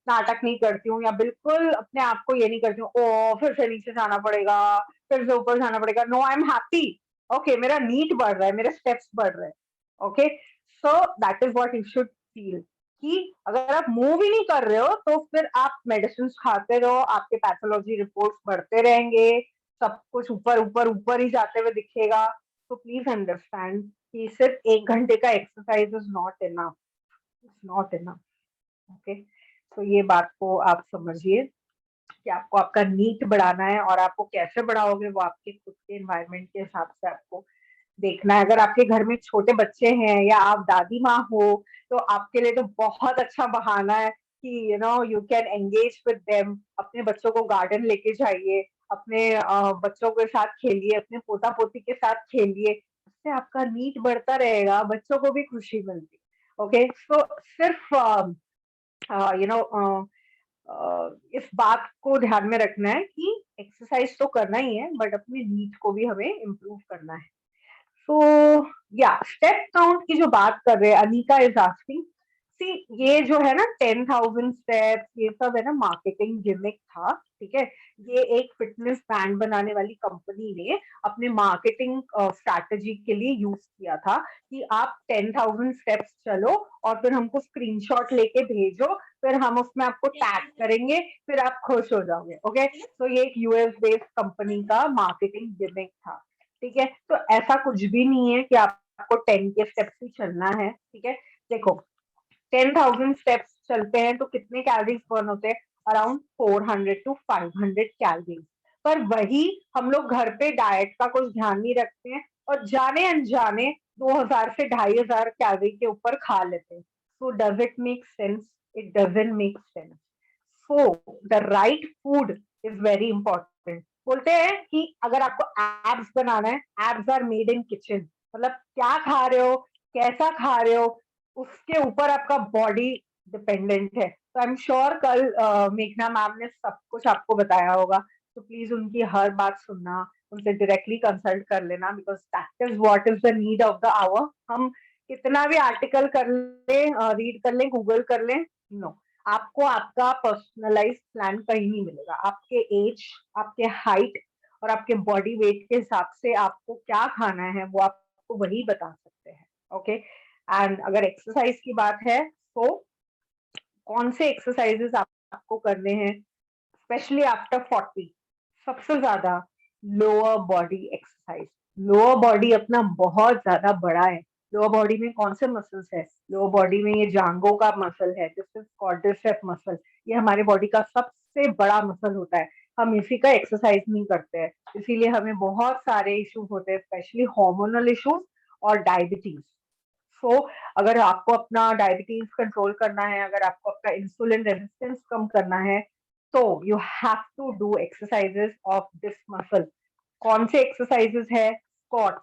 नाटक नहीं करती हूँ या बिल्कुल अपने आप को ये नहीं करती हूँ ओ फिर से नीचे जाना पड़ेगा, फिर से ऊपर जाना पड़ेगा। No, I am happy. Okay, मेरा नीट बढ़ रहा है, मेरे स्टेप्स बढ़ रहे हैं। Okay, so that is what you should feel कि अगर आप मूव ही नहीं कर रहे हो तो फिर आप मेडिसिन खाते रहो, आपके पैथोलॉजी रिपोर्ट्स बढ़ते रहेंगे, सब कुछ ऊपर ऊपर ऊपर ही जाते हुए दिखेगा। तो प्लीज अंडरस्टैंड कि सिर्फ 1 घंटे का exercise is not enough, it's not enough. Okay, तो ये बात को आप समझिए कि आपको आपका नीट बढ़ाना है और आपको कैसे बढ़ाओगे वो आपके खुद के एनवायरनमेंट के हिसाब से आपको देखना है। अगर आपके घर में छोटे बच्चे हैं या आप दादी माँ हो तो आपके लिए तो बहुत अच्छा बहाना है कि you can engage with them. अपने बच्चों को गार्डन लेके जाइए, अपने बच्चों के साथ खेलिए, अपने पोता पोती के साथ खेलिए, उससे आपका नीट बढ़ता रहेगा, बच्चों को भी खुशी मिलती। ओके, सो सिर्फ इस बात को ध्यान में रखना है कि एक्सरसाइज तो करना ही है बट अपने नीट को भी हमें इम्प्रूव करना है। तो या स्टेप काउंट की जो बात कर रहे हैं अनिका इज आस्किंग, सी ये जो है ना 10,000 स्टेप्स ये सब है ना मार्केटिंग गिमिक था। ठीक है, ये एक फिटनेस बैंड बनाने वाली कंपनी ने अपने मार्केटिंग स्ट्रैटेजी के लिए यूज किया था कि आप 10,000 स्टेप्स चलो और फिर हमको स्क्रीनशॉट लेके भेजो, फिर हम उसमें आपको टैग करेंगे, फिर आप खुश हो जाओगे। ओके, तो ये एक यूएस बेस्ड कंपनी का मार्केटिंग गिमिक था। ठीक है, तो ऐसा कुछ भी नहीं है कि आपको 10 के स्टेप्स ही चलना है। ठीक है, देखो 10,000 स्टेप्स चलते हैं तो कितने कैलोरीज बर्न होते हैं, अराउंड 400 to 500 कैलोरीज। पर वही हम लोग घर पे डाइट का कुछ ध्यान नहीं रखते हैं और जाने अनजाने 2000 से 2500 कैलोरी के ऊपर खा लेते हैं। So does it make sense? It doesn't make sense. So the right food is very important. बोलते हैं कि अगर आपको एब्स बनाना है, abs are made in kitchen. मतलब क्या खा रहे हो, कैसा खा रहे हो, उसके ऊपर आपका बॉडी डिपेंडेंट है। तो आई एम श्योर कल मेघना मैम ने सब कुछ आपको बताया होगा, तो प्लीज उनकी हर बात सुनना, उनसे डायरेक्टली कंसल्ट कर लेना, because that is what is the need of the hour. हम कितना भी आर्टिकल कर लें, रीड कर लें, गूगल कर लें, नो, आपको आपका पर्सनलाइज प्लान कहीं नहीं मिलेगा। आपके एज, आपके हाइट और आपके बॉडी वेट के हिसाब से आपको क्या खाना है वो आपको वही बता सकते हैं। ओके, एंड अगर एक्सरसाइज की बात है तो कौन से एक्सरसाइजेस आपको करने हैं स्पेशली आफ्टर 40? सबसे ज्यादा lower body exercise. Lower body अपना बहुत ज्यादा बड़ा है। लोअर बॉडी में कौन से मसल्स है? लोअर बॉडी में ये जांघों का मसल है, दिस इज क्वाड्रिसेप मसल। ये हमारे बॉडी का सबसे बड़ा मसल होता है। हम इसी का एक्सरसाइज नहीं करते हैं, इसीलिए हमें बहुत सारे इश्यूज होते हैं, स्पेशली हार्मोनल इश्यूज और डायबिटीज। सो अगर आपको अपना डायबिटीज कंट्रोल करना है, अगर आपको अपना इंसुलिन रेजिस्टेंस कम करना है, तो you have to do exercises of this muscle. कौन से एक्सरसाइजेस है? स्क्वाट्स।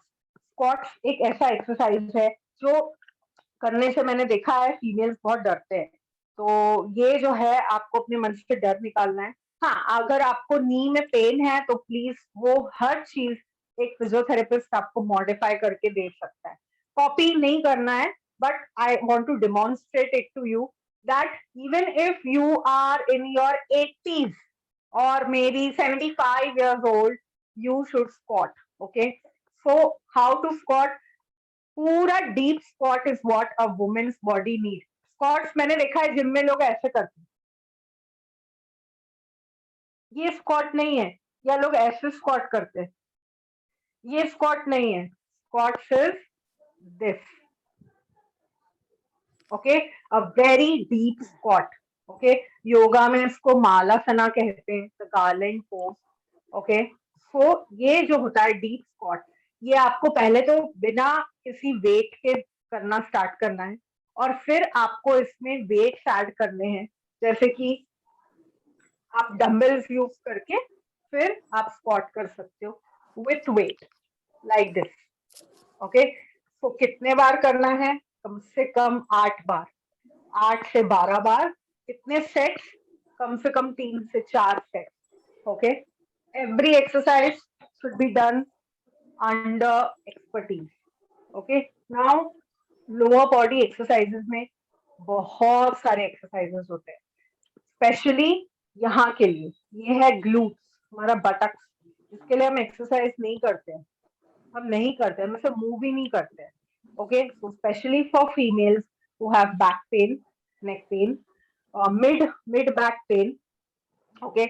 स्क्वाट्स एक ऐसा एक्सरसाइज है जो करने से मैंने देखा है फीमेल्स बहुत डरते हैं। तो ये जो है आपको अपने मन से डर निकालना है। हाँ, अगर आपको नी में पेन है तो प्लीज वो हर चीज एक फिजियोथेरेपिस्ट आपको मॉडिफाई करके दे सकता है। कॉपी नहीं करना है, but I want to demonstrate it to you that even if you are in your 80s or maybe 75 years old, you should squat. Okay, so how to squat? पूरा deep squat is what a women's body need. Squats मैंने देखा है gym में लोग ऐसे करते हैं, ये स्क्वाट नहीं है। या लोग ऐसे स्क्वाट करते हैं, ये स्क्वाट नहीं है। Squat is this. Okay, a very deep squat. Okay, yoga में इसको मालासना कहते हैं, the garland pose. Okay, so ये जो होता है डीप स्क्वाट, ये आपको पहले तो बिना किसी वेट के करना स्टार्ट करना है, और फिर आपको इसमें वेट्स ऐड करने हैं, जैसे कि आप डंबल्स यूज करके फिर आप स्क्वाट कर सकते हो with weight like this. Okay, तो कितने बार करना है? कम से कम 8 बार, 8 से 12 बार। कितने सेट्स? कम से कम 3 से 4 sets. Okay, every exercise should be done under expertise. Okay, now lower body exercises में बहुत सारे एक्सरसाइजेस होते हैं, स्पेशली यहाँ के लिए। ये है ग्लूट्स, हमारा बटक्स। इसके लिए हम एक्सरसाइज नहीं करते हैं, हम नहीं करते, हम इसे मूव ही नहीं करते हैं। Okay, so specially for females who have back pain, neck pain, mid back pain. Okay,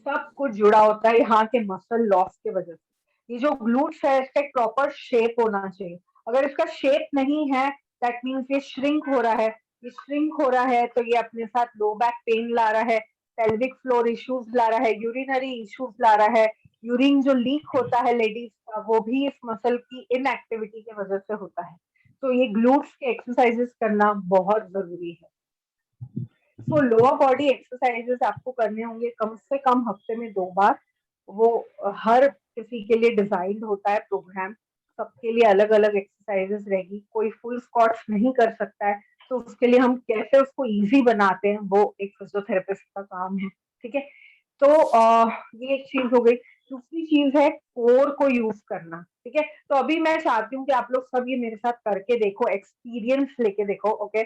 सब कुछ जुड़ा होता है यहाँ के मसल लॉस के वजह से। ये जो ग्लूट्स है इसका एक प्रॉपर शेप होना चाहिए। अगर इसका शेप नहीं है, दैट मीन्स ये श्रिंक हो रहा है। ये श्रिंक हो रहा है तो ये अपने साथ लो बैक पेन ला रहा है, पेल्विक फ्लोर इश्यूज ला रहा है, यूरिनरी इश्यूज ला रहा है। यूरिन जो लीक होता है लेडीज का, वो भी इस मसल की इनएक्टिविटी की वजह से होता है। तो ये ग्लूट्स के एक्सरसाइजेस करना बहुत जरूरी है। तो लोअर बॉडी एक्सरसाइजेस आपको करने होंगे कम से कम हफ्ते में 2 बार। वो हर किसी के लिए डिजाइन होता है प्रोग्राम, सबके लिए अलग अलग एक्सरसाइजेस रहेगी। कोई फुल स्क्वाट्स नहीं कर सकता है, तो उसके लिए हम कैसे उसको इजी बनाते हैं वो एक फिजियोथेरेपिस्ट का काम है। ठीक है, तो ये एक चीज हो गई। दूसरी चीज है कोर को यूज करना। ठीक है, तो अभी मैं चाहती हूँ कि आप लोग सब ये मेरे साथ करके देखो, एक्सपीरियंस लेके देखो। ओके,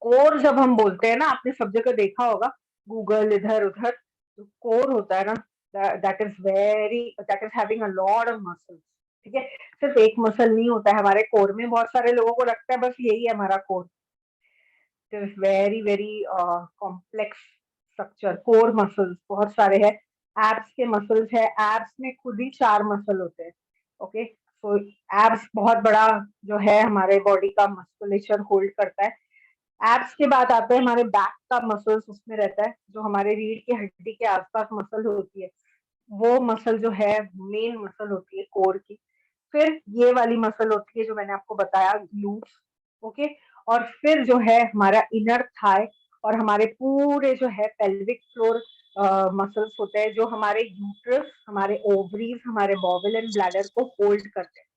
कोर जब हम बोलते हैं ना, आपने सब जगह देखा होगा, गूगल इधर उधर, तो कोर होता है ना, that is having a lot of muscles. ठीक है, सिर्फ एक मसल नहीं होता है हमारे कोर में। बहुत सारे लोगों को लगता है बस यही है हमारा core. It is very very complex structure. Core muscles बहुत सारे हैं। एब्स के मसल्स है, एब्स में खुद ही 4 मसल होते हैं। ओके, सो एब्स बहुत बड़ा जो है हमारे बॉडी का मस्कुलेचर होल्ड करता है। एब्स के बाद आते हैं हमारे बैक का मसल्स, उसमें रहता है जो हमारे रीढ़ की हड्डी के आसपास मसल होती है, वो मसल जो है मेन मसल होती है कोर की। फिर ये वाली मसल होती है जो मैंने आपको बताया, ग्लूट्स। ओके, और फिर जो है हमारा इनर थाई, और हमारे पूरे जो है पेल्विक फ्लोर मसल्स होते हैं जो हमारे यूट्रस, हमारे ओवरीज, हमारे बॉवल एंड ब्लैडर को होल्ड करते हैं।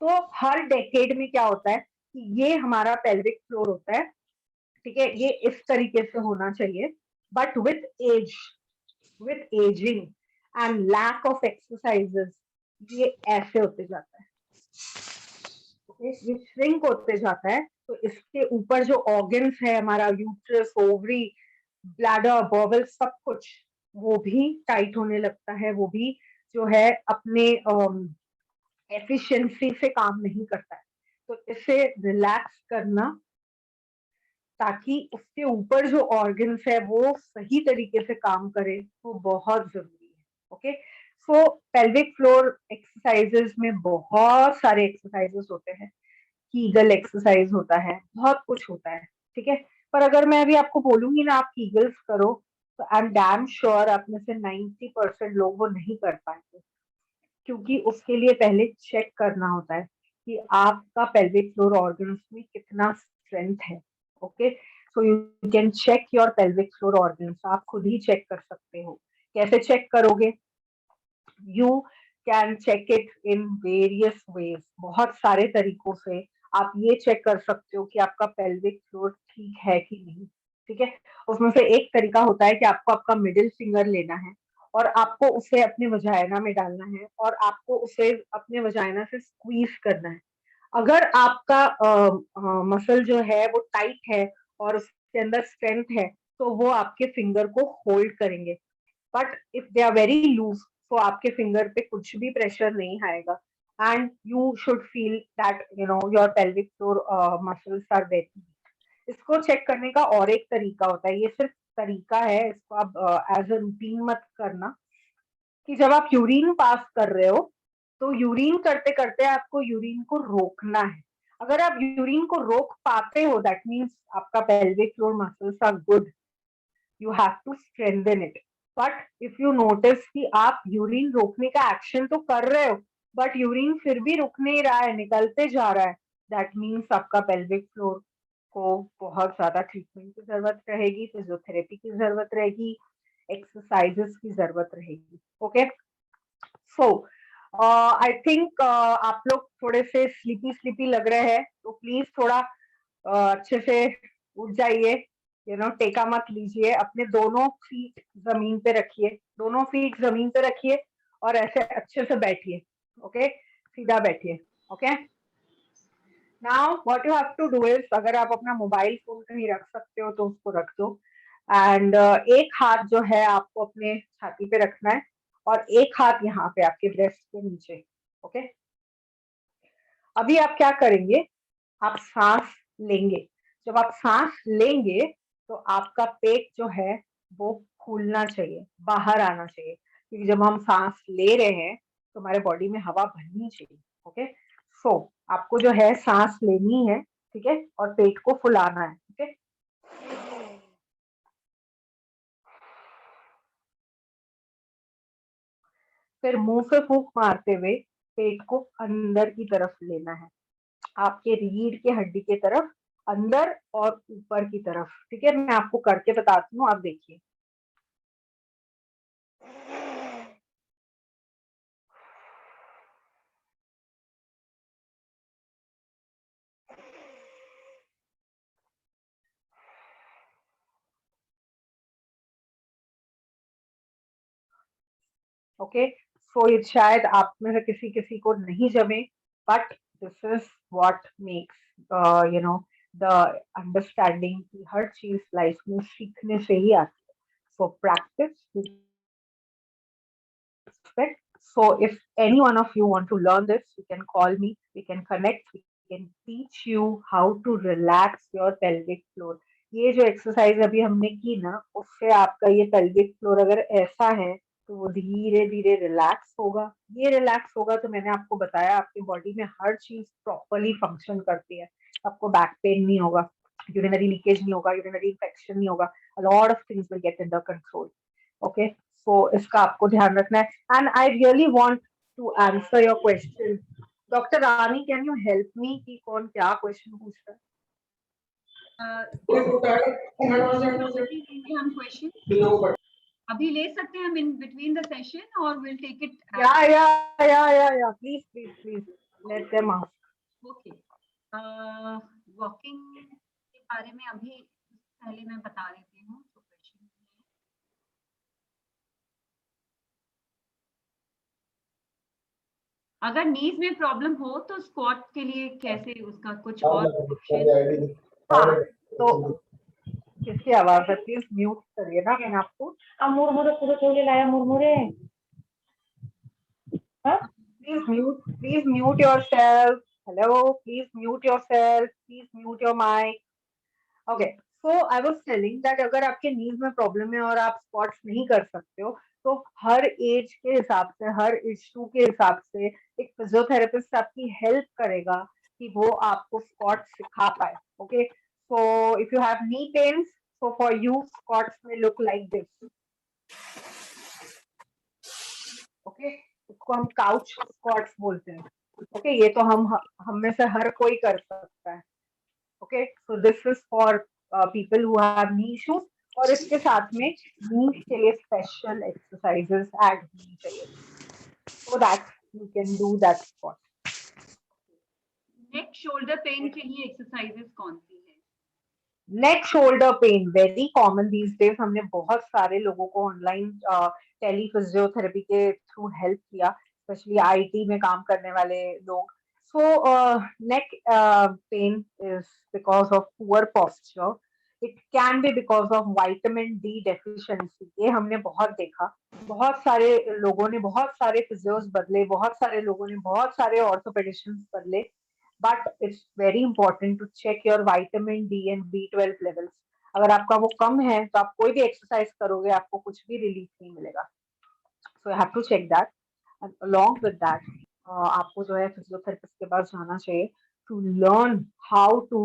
तो हर डेकेड में क्या होता है कि ये हमारा पेल्विक फ्लोर होता है। ठीक है, ये इस तरीके से होना चाहिए, but with ageing and lack of exercises ये ऐसे होते जाता है। ओके, ये श्रिंक होते जाता है, तो इसके ऊपर जो ऑर्गन्स है हमारा, यूट्रस, ओवरी, ब्लैडर, बॉवल, सब कुछ वो भी टाइट होने लगता है, वो भी जो है अपने एफिशिएंसी से काम नहीं करता है। तो इसे रिलैक्स करना ताकि उसके ऊपर जो ऑर्गन्स है वो सही तरीके से काम करे, वो बहुत जरूरी है। ओके, सो पेल्विक फ्लोर एक्सरसाइजेस में बहुत सारे एक्सरसाइजेस होते हैं, कीगल एक्सरसाइज होता है, बहुत कुछ होता है, ठीक है। पर अगर मैं अभी आपको बोलूंगी ना आप कीगल्स करो, तो आई एम डैम श्योर आप में से 90% लोग वो नहीं कर पाएंगे, क्योंकि उसके लिए पहले चेक करना होता है कि आपका पेल्विक फ्लोर ऑर्गन्स में कितना स्ट्रेंथ है। Okay, so you can check your pelvic floor organs, आप खुद ही चेक कर सकते हो। कैसे चेक करोगे? You can check it in various ways, बहुत सारे तरीकों से आप ये चेक कर सकते हो कि आपका पेल्विक फ्लोर ठीक है कि नहीं, ठीक है। उसमें से एक तरीका होता है कि आपको आपका मिडिल फिंगर लेना है और आपको उसे अपने वजाइना में डालना है और आपको उसे अपने वजाइना से स्क्वीज करना है। अगर आपका मसल जो है वो टाइट है और उसके अंदर स्ट्रेंथ है, तो वो आपके फिंगर को होल्ड करेंगे। But if they are very loose, तो आपके फिंगर पे कुछ भी प्रेशर नहीं आएगा, and you should feel that your pelvic floor muscles are very. इसको चेक करने का और एक तरीका होता है, ये सिर्फ तरीका है, इसको आप एज अ रूटीन मत करना, कि जब आप यूरिन पास कर रहे हो, तो यूरिन करते करते आपको यूरिन को रोकना है। अगर आप यूरिन को रोक पाते हो, दैट मीन्स आपका pelvic floor muscles are good, you have to strengthen it. But if you notice कि आप यूरिन रोकने का एक्शन तो कर रहे हो, बट यूरिन फिर भी रुक नहीं रहा है, निकलते जा रहा है, दैट मीन्स आपका पेल्विक फ्लोर को बहुत ज्यादा ट्रीटमेंट की जरूरत रहेगी, फिजियोथेरेपी की जरूरत रहेगी, एक्सरसाइजेस की जरूरत रहेगी। ओके, सो आई थिंक आप लोग थोड़े से स्लीपी स्लीपी लग रहे हैं, तो प्लीज थोड़ा अच्छे से उठ जाइए, टेका मत लीजिए, अपने दोनों फीट जमीन पे रखिए, दोनों फीट जमीन पे रखिए और ऐसे अच्छे से बैठिए। ओके, सीधा बैठिए। Okay, now what you have to do is, अगर आप अपना मोबाइल फोन कहीं रख सकते हो तो उसको रख दो, एंड एक हाथ जो है आपको अपने छाती पे रखना है और एक हाथ यहाँ पे आपके ब्रेस्ट के नीचे। ओके, अभी आप क्या करेंगे, आप सांस लेंगे। जब आप सांस लेंगे तो आपका पेट जो है वो फूलना चाहिए, बाहर आना चाहिए, क्योंकि जब हम सांस ले रहे हैं तो हमारे बॉडी में हवा भरनी चाहिए। ओके, सो आपको जो है सांस लेनी है, ठीक है, और पेट को फुलाना है। ओके, फिर मुंह से फूंक मारते हुए पेट को अंदर की तरफ लेना है, आपके रीढ़ के हड्डी की तरफ, अंदर और ऊपर की तरफ। ठीक है, मैं आपको करके बताती हूँ, आप देखिए। ओके, सो ये शायद आप में से किसी किसी को नहीं जमे, but this is what makes the understanding कि हर चीज लाइफ में सीखने से ही आती है। So practice, respect. So if any one of you want to learn this, you can call me, we can connect, we can teach you how to relax your pelvic floor. ये जो exercise अभी हमने की ना, उससे आपका ये pelvic floor अगर ऐसा है तो वो धीरे धीरे रिलैक्स होगा। ये रिलैक्स होगा तो मैंने आपको बताया आपकी बॉडी में हर चीज प्रॉपरली फंक्शन करती है। आपको बैक पेन नहीं होगा, यूरिनरी लीकेज नहीं होगा, यूरिनरी इन्फेक्शन नहीं होगा, a lot of things will get under control. Okay, so इसका आपको ध्यान रखना है। And I really want to answer your question. Doctor Rani, can you help me कि कौन क्या क्वेश्चन पूछ रहा है? अभी लेंगे हम क्वेश्चन, अभी ले सकते हैं हम इन बिटवीन द सेशन और विल टेक इट। या please please please let them ask. Okay, walking के बारे में अभी पहले मैं बता देती हूँ। तो क्वेश्चन अगर नीज में प्रॉब्लम हो तो स्क्वाट के लिए कैसे, उसका कुछ और ऑप्शन? हाँ, तो किसकी आवाज है? प्लीज म्यूट करिए ना, मैंने आपको मुरमुरे पूरे खोले लाया मुरमुरे। please mute yourself. Hello, please mute yourself. Please mute your mic. Okay. So I was telling that अगर आपके नीज में प्रॉब्लम है और आप स्क्वाट्स नहीं कर सकते हो, तो हर एज के हिसाब से, हर इशू के हिसाब से एक फिजियोथेरेपिस्ट आपकी हेल्प करेगा कि वो आपको स्क्वाट्स सिखा पाए. Okay, so if you have knee pains, so for you squats may look like this. Okay, इसको हम काउच स्क्वाट्स बोलते हैं. ओके, ये तो हम में से हर कोई कर सकता है. Okay, so this is for people who have knee issues. और इसके साथ में नीज के लिए स्पेशल एक्सरसाइजेस ऐड होनी चाहिए, so that you can do that squat. Neck shoulder pain के लिए एक्सरसाइजेस कौन सी है? Neck shoulder pain very common these days. हमने बहुत सारे लोगों को ऑनलाइन टेली फिजियोथेरेपी के थ्रू हेल्प किया, स्पेशली आईटी में काम करने वाले लोग. So neck pain is because of poor posture. It can be because of vitamin D deficiency. ये हमने बहुत देखा. बहुत सारे लोगों ने बहुत सारे फिजियोस बदले, बहुत सारे लोगों ने बहुत सारे ऑर्थोपेडिशियंस बदले. But it's very important to check your vitamin D and B12 levels. अगर आपका वो कम है तो आप कोई भी एक्सरसाइज करोगे आपको कुछ भी रिलीफ नहीं मिलेगा. So you have to check that. And along with that आपको जो है फिजियोथेरेपिस्ट के पास जाना चाहिए to learn how to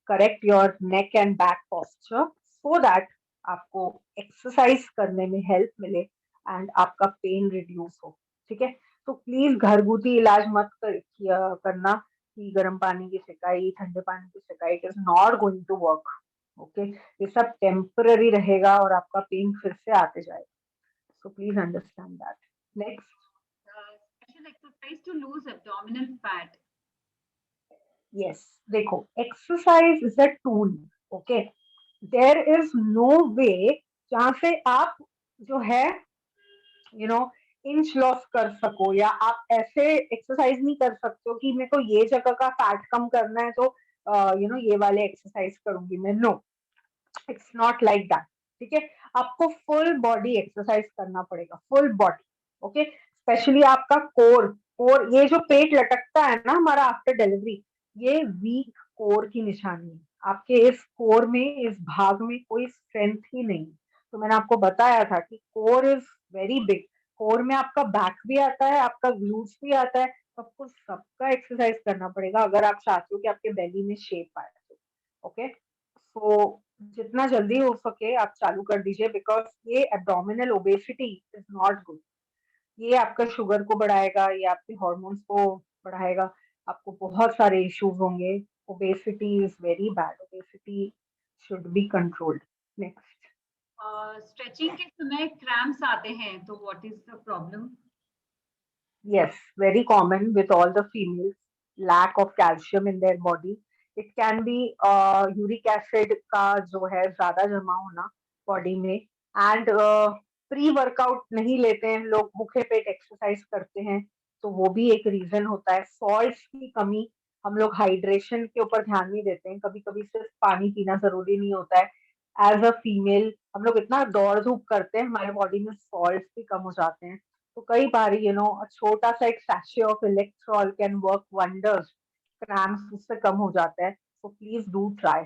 correct your neck and back posture, so that आपको एक्सरसाइज करने में हेल्प मिले एंड आपका पेन रिड्यूस हो. ठीक है, तो प्लीज घरगुती इलाज मत करना कि गर्म पानी की सिकाई, ठंडे पानी की सिकाई. It is not going to work. Okay, ये सब टेम्पररी रहेगा और आपका पेन फिर से आते जाएगा. So please understand that. Next. Special exercise to lose abdominal fat. Yes, देखो, exercise is a tool. Okay, there is no way जहां से आप जो है इंच लॉस कर सको, या आप ऐसे एक्सरसाइज नहीं कर सकते हो कि मेरे को ये जगह का फैट कम करना है तो ये वाले एक्सरसाइज करूंगी मैं. No, it's not like that. ठीक है, आपको फुल बॉडी एक्सरसाइज करना पड़ेगा, फुल बॉडी. ओके, स्पेशली आपका कोर. ये जो पेट लटकता है ना हमारा आफ्टर डिलीवरी, ये वीक कोर की निशानी है. आपके इस कोर में, इस भाग में कोई स्ट्रेंथ ही नहीं. तो मैंने आपको बताया था कि core is very big. Core में आपका बैक भी आता है, आपका ग्लूट्स भी आता है. आपको सबका एक्सरसाइज करना पड़ेगा अगर आप चाहते हो कि आपके बेली में शेप आए. ओके, सो जितना जल्दी हो सके आप चालू कर दीजिए, बिकॉज ये abdominal obesity is not good. ये आपका शुगर को बढ़ाएगा, ये आपके हॉर्मोन्स को बढ़ाएगा, आपको बहुत सारे इश्यूज होंगे. Obesity is very bad. Obesity should be controlled. Next. Stretching के समय क्रैम्प्स आते हैं, तो what is the problem? Yes, very common with all the females. Lack of calcium in their body. It can be uric acid का जो है ज्यादा जमा होना बॉडी में. एंड प्री वर्कआउट नहीं लेते हैं लोग, भूखे पेट एक्सरसाइज करते हैं, तो वो भी एक रीजन होता है. सॉल्ट्स की कमी. हम लोग हाइड्रेशन के ऊपर ध्यान नहीं देते हैं. कभी कभी सिर्फ पानी पीना जरूरी नहीं होता है. एज अ फीमेल हम लोग इतना दौड़ धूप करते हैं, हमारे बॉडी में सॉल्ट्स भी कम हो जाते हैं. तो कई बार छोटा सा एक sachet of Electral can work wonders. Cramps उससे कम हो जाता है. So please do try.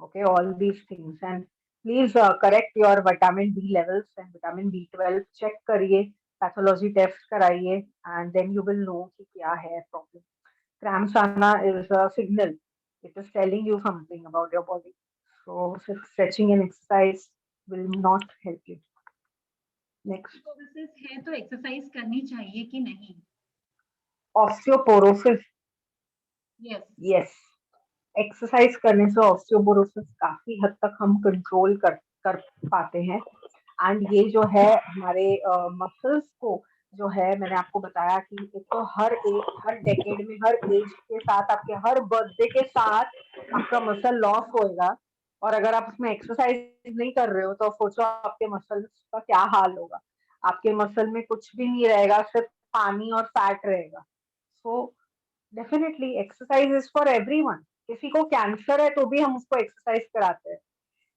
Okay, all these things. And please correct your vitamin D levels and vitamin B12. Check करिए, पैथोलॉजी टेस्ट कराइए, and then you will know कि क्या है प्रॉब्लम. क्रैम्प्स आना is a signal. It is telling you something about your body. So stretching and exercise will not help you. Next. है तो exercise करनी चाहिए कि नहीं? ऑस्टियोपोरोसिस. यस. यस, एक्सरसाइज करने से ऑस्टियोपोरोसिस काफी हद तक हम कंट्रोल कर पाते हैं. एंड ये जो है हमारे मसल्स को जो है, मैंने आपको बताया कि एक तो हर डेकेड में, हर एज के साथ, आपके हर बर्थडे के साथ आपका मसल लॉस होएगा. और अगर आप उसमें एक्सरसाइज नहीं कर रहे हो तो सोचो आपके मसल का क्या हाल होगा. आपके मसल में कुछ भी नहीं रहेगा, सिर्फ पानी और फैट रहेगा. So definitely exercise is for everyone. किसी को कैंसर है तो भी हम उसको एक्सरसाइज कराते हैं.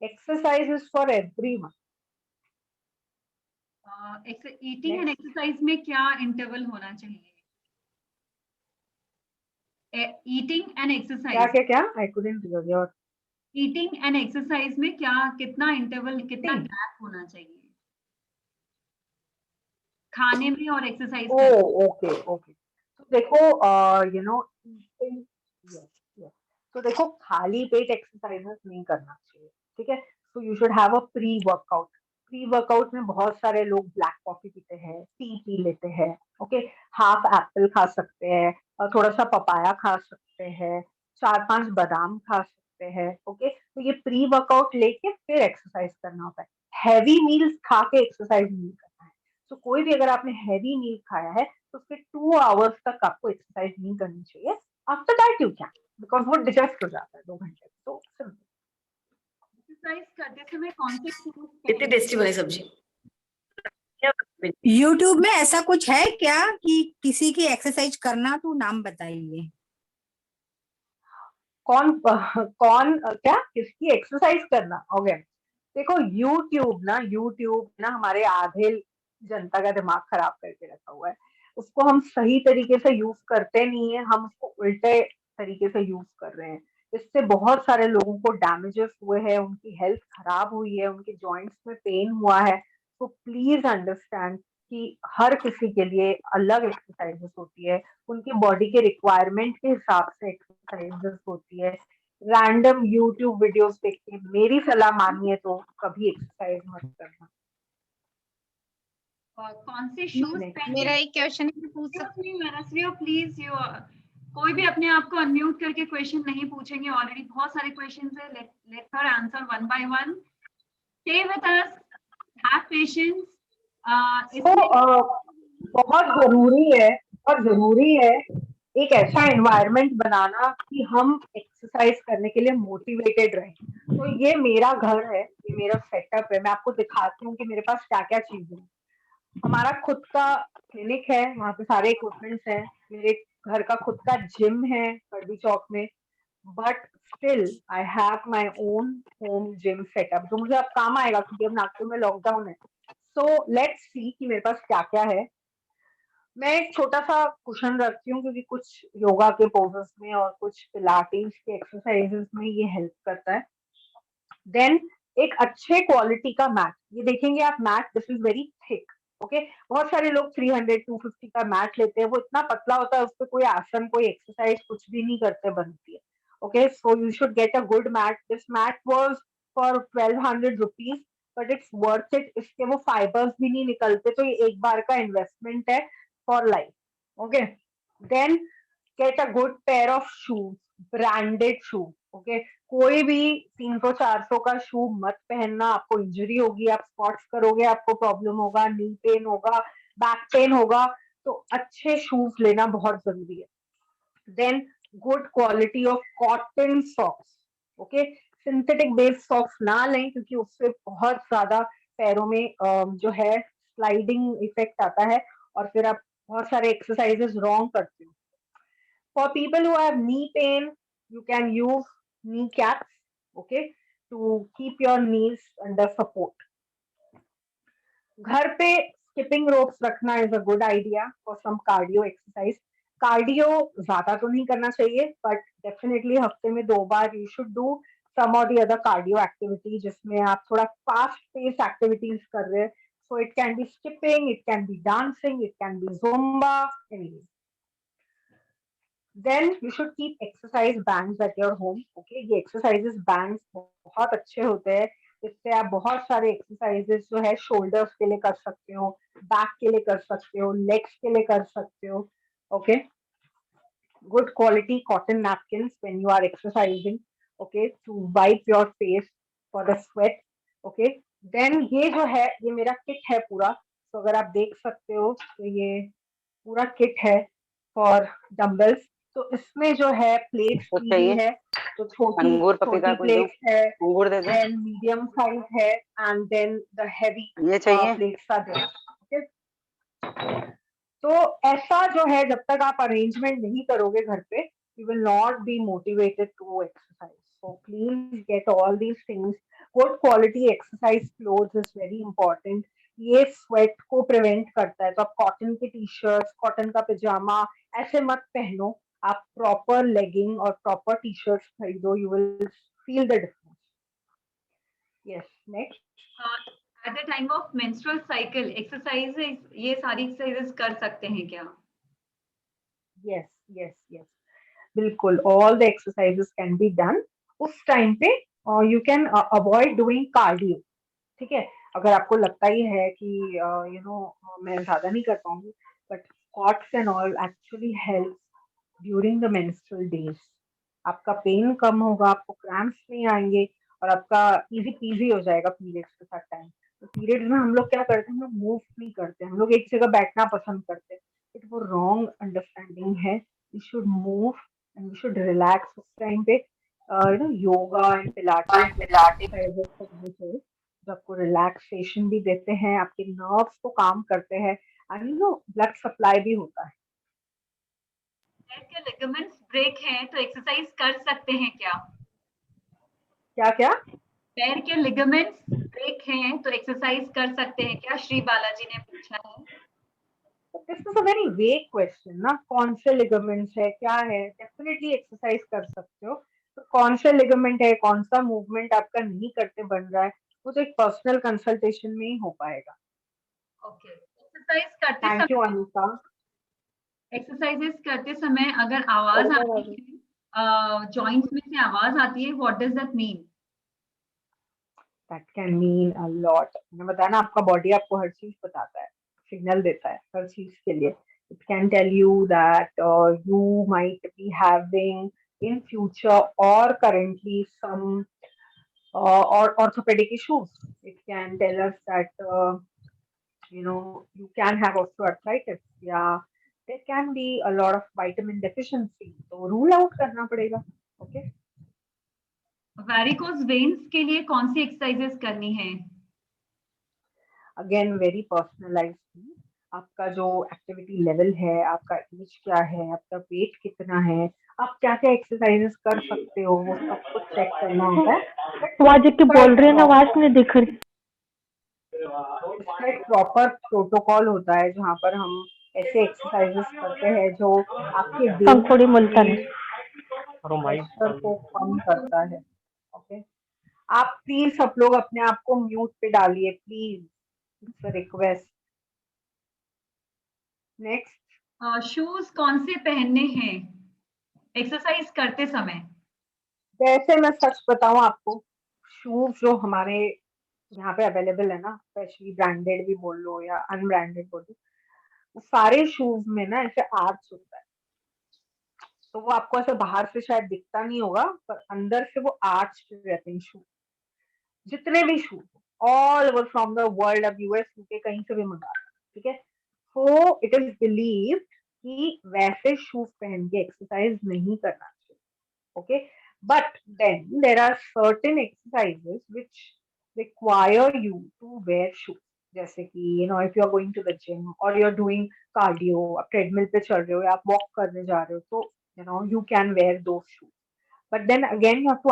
Exercise is for everyone. Eating and Next. Exercise में क्या इंटरवल होना चाहिए? ईटिंग एंड क्या एक्सरसाइज, क्या क्या? I couldn't hear your. Eating and exercise में क्या, कितना इंटरवल, कितना Eating. गैप होना चाहिए खाने में और एक्सरसाइज ओ करने? Okay okay. तो देखो you know eating. Yes yes. तो देखो खाली पेट एक्सरसाइजेस नहीं करना चाहिए. ठीक है. So you should have a pre workout. Pre workout में बहुत सारे लोग ब्लैक कॉफी पीते हैं, टी पी लेते हैं. ओके. हाफ एप्पल खा सकते हैं और थोड़ा सा पपाया खा सकते हैं, 4-5 बादाम खा सकते हैं. ओके. तो ये प्री वर्कआउट लेके फिर एक्सरसाइज करना होता है. हैवी मील्स खा के एक्सरसाइज नहीं करना है. तो कोई भी अगर आपने हैवी मील खाया है तो उसके 2 आवर्स तक आपको एक्सरसाइज नहीं करनी चाहिए. After that you can, because वो डिजेस्ट हो जाता है 2 घंटे. तो सिंपल. एक्सरसाइज करते समय कौन से कितनी टेस्टी बनी सब्जी. यूट्यूब में ऐसा कुछ है क्या कि किसी की एक्सरसाइज करना, तो नाम बताइए. कौन कौन क्या किसकी एक्सरसाइज करना? ओके. देखो यूट्यूब ना हमारे आधे जनता का दिमाग खराब करके रखा हुआ है. उसको हम सही तरीके से यूज करते नहीं है, हम उसको उल्टे तरीके से यूज कर रहे हैं. इससे बहुत सारे लोगों को डैमेजेस हुए हैं, उनकी हेल्थ खराब हुई है, उनके जॉइंट्स में पेन हुआ है. तो प्लीज अंडरस्टैंड कि हर किसी के लिए अलग एक्सरसाइजेस होती है, उनकी बॉडी के रिक्वायरमेंट के हिसाब से एक्सरसाइजेस होती है. रैंडम यूट्यूब वीडियोस देख के मेरी सलाह मानिए तो कभी एक्सरसाइज मत करना. कौन से शूज पहनने? मेरा एक क्वेश्चन पूछ प्लीज यू कोई भी अपने आप को अनम्यूट करके क्वेश्चन नहीं पूछेंगे. ऑलरेडी बहुत सारे क्वेश्चंस है. Let her answer one by one. Stay with us, have patience. बहुत जरूरी है एक ऐसा एनवायरनमेंट बनाना कि हम एक्सरसाइज करने के लिए मोटिवेटेड रहें. तो ये मेरा घर है, ये मेरा सेटअप है. मैं आपको दिखाती हूँ कि मेरे पास क्या क्या चीजें हैं. हमारा खुद का क्लिनिक है, वहाँ पे सारे इक्विपमेंट्स हैं. मेरे घर का खुद का जिम है करबी चौक में. But still I have my own home gym setup जो मुझे अब काम आएगा क्योंकि अब नागपुर में लॉकडाउन है. सो लेट्स सी कि मेरे पास क्या क्या है. मैं एक छोटा सा कुशन रखती हूँ क्योंकि कुछ योगा के पोजेस में और कुछ पिलाटेस के एक्सरसाइजेस में ये हेल्प करता है. देन एक अच्छे क्वालिटी का मैट. ये देखेंगे आप mat, this is very thick. Okay. बहुत सारे लोग 300-250 का मैट लेते हैं, वो इतना पतला होता है, उस पर कोई आसन कोई एक्सरसाइज कुछ भी नहीं करते बनती है. Okay. So you should get a good mat. This mat was for 1200 rupees but it's worth it. इसके वो फाइबर्स भी नहीं निकलते, तो ये एक बार का इन्वेस्टमेंट है for life. Okay. Then get a good pair of shoes, branded shoe. Okay. कोई भी 300-400 का शू मत पहनना. आपको इंजरी होगी, आप स्पॉट्स करोगे, आपको प्रॉब्लम होगा, नी पेन होगा, बैक पेन होगा. तो अच्छे शूज लेना बहुत जरूरी है. Then good quality of cotton socks. Okay. Synthetic based socks ना लें क्योंकि उससे बहुत ज्यादा पैरों में जो है स्लाइडिंग इफेक्ट आता है और फिर आप बहुत सारे एक्सरसाइजेस रॉन्ग करते हो. For people who have knee pain, you can use knee caps, okay, to keep your knees under support. घर पे skipping ropes रखना is a good idea for some cardio exercise. Cardio ज्यादा तो नहीं करना चाहिए but definitely हफ्ते में 2 बार you should do some or the other cardio activity जिसमें आप थोड़ा fast paced activities कर रहे हैं. So it can be skipping, it can be dancing, it can be Zumba, anything. Then you should keep exercise bands at your home. Okay, ये exercises bands बहुत अच्छे होते हैं. इससे आप बहुत सारे एक्सरसाइजेस जो है शोल्डर्स के लिए कर सकते हो, बैक के लिए कर सकते हो, लेग्स के लिए कर सकते हो. Okay. Good quality cotton napkins when you are exercising. Okay. To wipe your face for the sweat. Okay. Then ये जो है ये मेरा किट है पूरा. तो अगर आप देख सकते हो तो ये पूरा किट है फॉर डंबल्स. तो इसमें जो है प्लेट्स कुछ दी चाहिए? है. तो अंगूर पपीता कुछ दो. प्लेट्स है, अंगूर दे दो. then medium size है, and then the heavy ये चाहिए? plates are there. Okay. तो ऐसा जो है जब तक आप अरेंजमेंट नहीं करोगे घर पे, you will not be motivated to exercise. So please get all these things. Good quality exercise clothes is very important. ये स्वेट को प्रिवेंट करता है, तो आप कॉटन के टी शर्ट, कॉटन का पजामा ऐसे मत पहनो, आप प्रॉपर लेगिंग और प्रॉपर टी शर्ट खरीदो, you will feel the difference. Yes, next. At the time of menstrual cycle exercises, ये सारी एक्सरसाइजेस कर सकते हैं क्या? यस यस यस, बिल्कुल, all the exercises can be done उस टाइम पे. You can avoid doing cardio. ठीक है, अगर आपको लगता ही है कि मैं ज्यादा नहीं कर पाऊंगी, but squats and all actually help during the menstrual days. आपका पेन कम होगा, आपको क्रैम्प्स नहीं आएंगे, और आपका इजी पीजी हो जाएगा पीरियड्स के साथ टाइम. तो पीरियड्स में हम लोग क्या करते हैं, हम लोग मूव नहीं करते, हम लोग एक जगह बैठना पसंद करते हैं. इट वो रॉन्ग अंडरस्टैंडिंग है. We should move and we should relax उस टाइम पे. योगा एंड पिलाटेस एक्सरसाइजेस करने से जो आपको रिलैक्सेशन भी देते हैं, आपके नर्व्स को काम करते हैं, एंड ब्लड सप्लाई भी होता है. पैर के लिगामेंट्स ब्रेक हैं तो एक्सरसाइज कर सकते हैं क्या? क्या क्या? पैर के लिगामेंट्स ब्रेक हैं तो एक्सरसाइज कर सकते हैं क्या? श्री बालाजी ने पूछा है. This is a very vague question ना. कौन से लिगामेंट्स है, क्या है? डेफिनेटली एक्सरसाइज कर सकते हो. तो कौन से लिगामेंट है, कौन सा मूवमेंट आपका नहीं करते बन रहा है, वो तो एक पर्सनल कंसल्टेशन में ही हो पाएगा. ओके, एक्सरसाइज करते थैंक यू समय, अनिता. एक्सरसाइजेस करते समय अगर आवाज आती है, जॉइंट्स में से आवाज आती है, what does that mean? That can mean a lot. मैंने बताया ना, आपका बॉडी आपको हर चीज बताता है, सिग्नल देता है हर चीज के लिए. It can tell you that you might be having in future or currently some or orthopedic issues. It can tell us that you can have osteoarthritis. Yeah, there can be a lot of vitamin deficiency. So rule out करना पड़ेगा. Okay. Varicose veins के लिए कौन सी exercises करनी है? Again, very personalized. आपका जो activity level है, आपका एज क्या है, आपका वेट कितना है, आप क्या क्या एक्सरसाइजेस कर सकते हो, वो सब कुछ चेक करना होता है. आवाज के बोल रही है ना, आवाज नहीं दिख रही. इसका एक प्रॉपर प्रोटोकॉल होता है जहाँ पर हम ऐसे एक्सरसाइजेस करते हैं जो आपके पंखुड़ी मुल्तानी. प्रेशर को कम करता है. ओके, आप प्लीज सब लोग अपने आप को म्यूट पे डालिए please, it's a request. Next. Shoes कौन से पहनने हैं एक्सरसाइज करते समय? जैसे मैं सच बताऊं आपको, शूज जो हमारे यहाँ पे अवेलेबल है ना, स्पेशली ब्रांडेड भी बोल लो या अनब्रांडेड बोल लो, वो सारे शूज में ना ऐसे आर्च होता है. तो वो आपको ऐसे बाहर से शायद दिखता नहीं होगा, पर अंदर से वो आर्च रहते हैं शूज. जितने भी shoes all over from the world, अब यूएस यूके कहीं से भी मंगा, ठीक है. सो इट इज बिलीव कि वैसे शूज पहन के एक्सरसाइज नहीं करना चाहिए. Okay, but then there are certain exercises which require you to wear shoes. जैसे कि if you are going to the gym और यू आर डूइंग कार्डियो, आप ट्रेडमिल पे चल रहे हो या आप वॉक करने जा रहे हो, तो you can wear those shoes. But then again you have to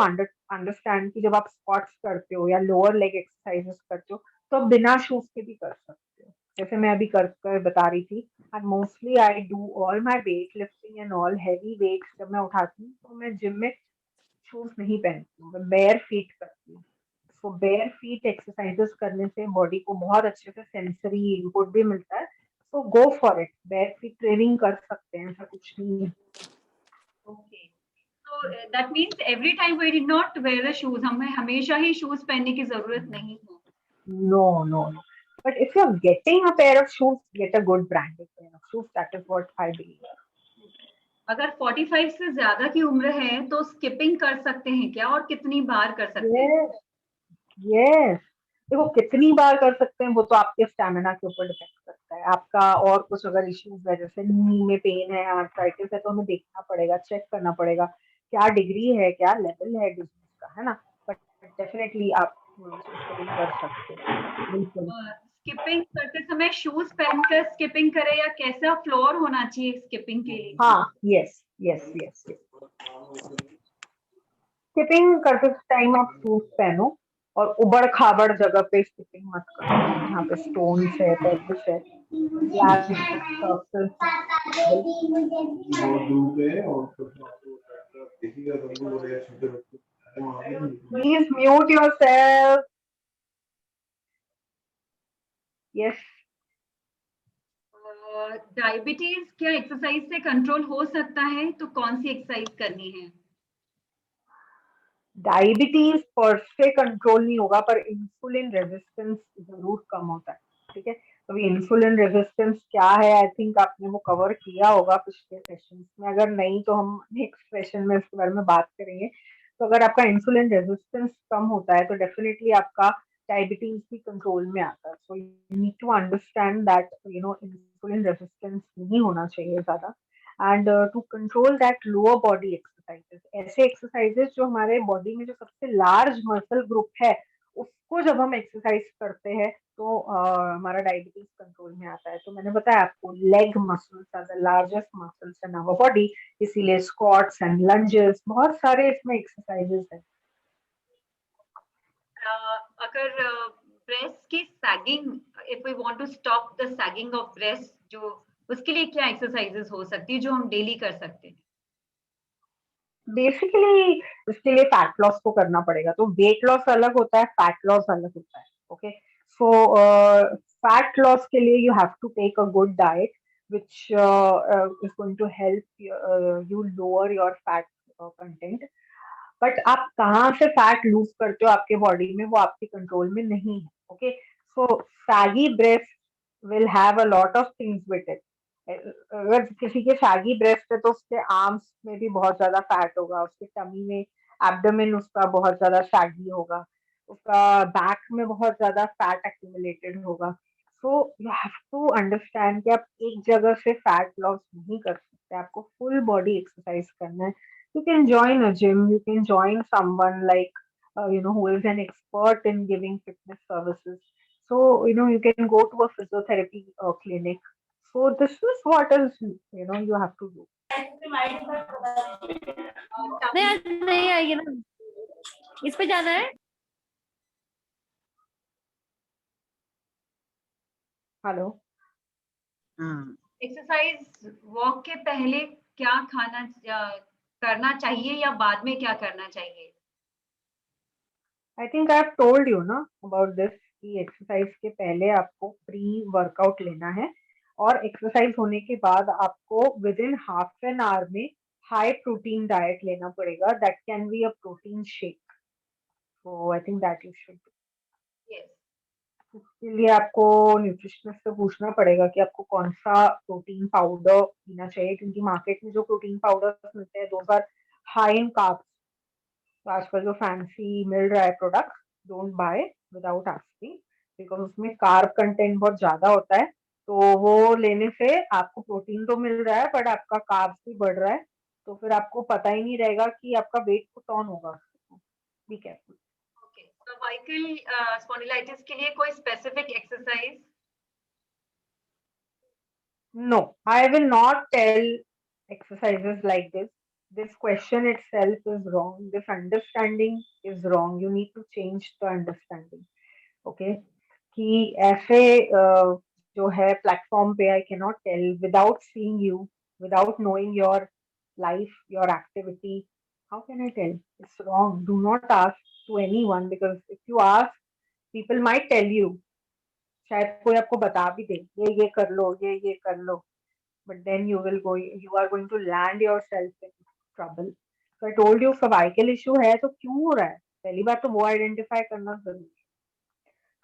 understand कि जब आप स्क्वाट्स करते हो या लोअर लेग एक्सरसाइजेस करते हो, तो आप बिना शूज के भी कर सकते हो, जैसे मैं अभी कर बता रही थी. And mostly I do all my weight lifting and all heavy weights. जब मैं उठाती हूँ तो मैं जिम में शूज नहीं पहनती हूँ, मैं बेयर फीट करती हूँ. सो बेयर फीट एक्सरसाइजेस करने से बॉडी को बहुत अच्छे से सेंसरी इनपुट भी मिलता है. So go for it, bare feet training कर सकते हैं, ऐसा कुछ नहीं है. ओके, तो that means every time we did not wear the shoes, हमें हमेशा ही शूज पहनने की जरूरत नहीं है. No, no, no. But if you're getting a pair of shoes, get a good branded pair of shoes. That is what I believe. अगर 45 से ज्यादा की उम्र है तो स्किपिंग कर सकते हैं क्या, और कितनी बार कर सकते हैं? Yes, yes. देखो, कितनी बार कर सकते हैं वो तो आपके स्टैमिना के ऊपर डिपेंड करता है. आपका और कुछ अगर इश्यूज है, जैसे नी में पेन है, आर्थराइटिस है, तो हमें देखना पड़ेगा, चेक करना पड़ेगा क्या डिग्री है, क्या लेवल है डिजीज का, है ना. बट डेफिनेटली आप स्किपिंग कर सकते हो, बिल्कुल. स्किपिंग करते समय शूज पहनकर स्किपिंग करे या कैसा फ्लोर होना चाहिए स्किपिंग के लिए? हाँ, यस यस यस। स्किपिंग करते टाइम आप शूज पहनो और उबड़ खाबड़ जगह पे स्किपिंग मत करो, जहाँ पे स्टोन्स है, पेबल्स है, flat surface. Please mute yourself. Yes. Diabetes क्या एक्सरसाइज से कंट्रोल हो सकता है? तो कौन सी एक्सरसाइज करनी है? डायबिटीज पर से कंट्रोल नहीं होगा, पर इंसुलिन रेजिस्टेंस जरूर कम होता है। ठीक है, तो इंसुलिन रेजिस्टेंस क्या है, आई थिंक आपने वो कवर किया होगा पिछले सेशन में। अगर नहीं तो हम नेक्स्ट सेशन में इसके बारे में बात करेंगे। तो अगर आपका इंसुलिन रेजिस्टेंस कम होता है तो डेफिनेटली आपका डायबिटीज भी कंट्रोल में आता है। So you need to understand that insulin resistance नहीं होना चाहिए ज्यादा। And to control that lower body exercises, ऐसे एक्सरसाइजेस जो हमारे बॉडी में जो सबसे लार्ज मसल ग्रुप है उसको जब हम एक्सरसाइज करते हैं तो हमारा डायबिटीज कंट्रोल में आता है। तो मैंने बताया आपको leg muscles are the largest muscles in our body, इसीलिए स्क्वाट्स एंड लंजेस, बहुत सारे इसमें एक्सरसाइजेस हैं। अगर ब्रेस्ट की sagging, if we want to stop the sagging of breast, जो उसके लिए क्या एक्सरसाइजेस हो सकती है जो हम डेली कर सकते हैं? बेसिकली इसके लिए फैट लॉस को करना पड़ेगा। तो वेट लॉस अलग होता है, फैट लॉस अलग होता है। ओके, सो फैट लॉस के लिए you have to take a good diet which is going to help you lower your fat content. But आप कहाँ से फैट लूज करते हो आपके बॉडी में वो आपके कंट्रोल में नहीं है। Okay, so saggy breast will have a lot of things with it. अगर किसी के सैगी ब्रेस्ट है तो उसके आर्म्स में भी बहुत ज्यादा फैट होगा, उसके टमी में, एब्डोमेन उसका बहुत ज्यादा सैगी होगा, उसका बैक में बहुत ज्यादा फैट एक्यूमुलेटेड होगा। So you have to understand कि आप एक जगह से फैट लॉस नहीं कर सकते, आपको फुल बॉडी एक्सरसाइज करना है। You can join a gym, you can join someone like who is an expert in giving fitness services. So you can go to a physiotherapy clinic. So this is what is you have to do. नहीं आज नहीं आएगी ना, इस पे जाना है। Hello. Exercise walk के पहले क्या खाना करना चाहिए या बाद में क्या करना चाहिए? I think I have told you ना about this कि एक्सरसाइज के पहले आपको प्री वर्कआउट लेना है और एक्सरसाइज होने के बाद आपको with in half an hour में हाई प्रोटीन डाइट लेना पड़ेगा। That can be a protein shake. So I think that you should. Yes. इसके लिए आपको न्यूट्रिशनिस्ट से पूछना पड़ेगा कि आपको कौन सा प्रोटीन पाउडर पीना चाहिए, क्योंकि मार्केट में जो प्रोटीन पाउडर मिलते हैं those are high in carbs. तो आजकल जो फैंसी मिल रहा है product, don't buy without asking, because उसमें कार्ब कंटेंट बहुत ज्यादा होता है। तो वो लेने से आपको प्रोटीन तो मिल रहा है बट आपका कार्ब्स भी बढ़ रहा है, तो फिर आपको पता ही नहीं रहेगा कि आपका वेट पुट ऑन होगा। Be careful. Okay, cervical spondylitis के लिए कोई specific exercise? No, I will not tell exercises like this. This question itself is wrong. This understanding is wrong. You need to change the understanding. Okay? कि ऐसे जो है platform पे I can not tell without seeing you, without knowing your life, your activity. How can I tell? It's wrong. Do not ask to anyone, because if you ask people might tell you, शायद कोई आपको बता भी दे ये कर लो, ये कर लो, but then you are going to land yourself in trouble. So I told you cervical issue है तो क्यों हो रहा है, पहली बात तो वो आइडेंटिफाई करना जरूरी है।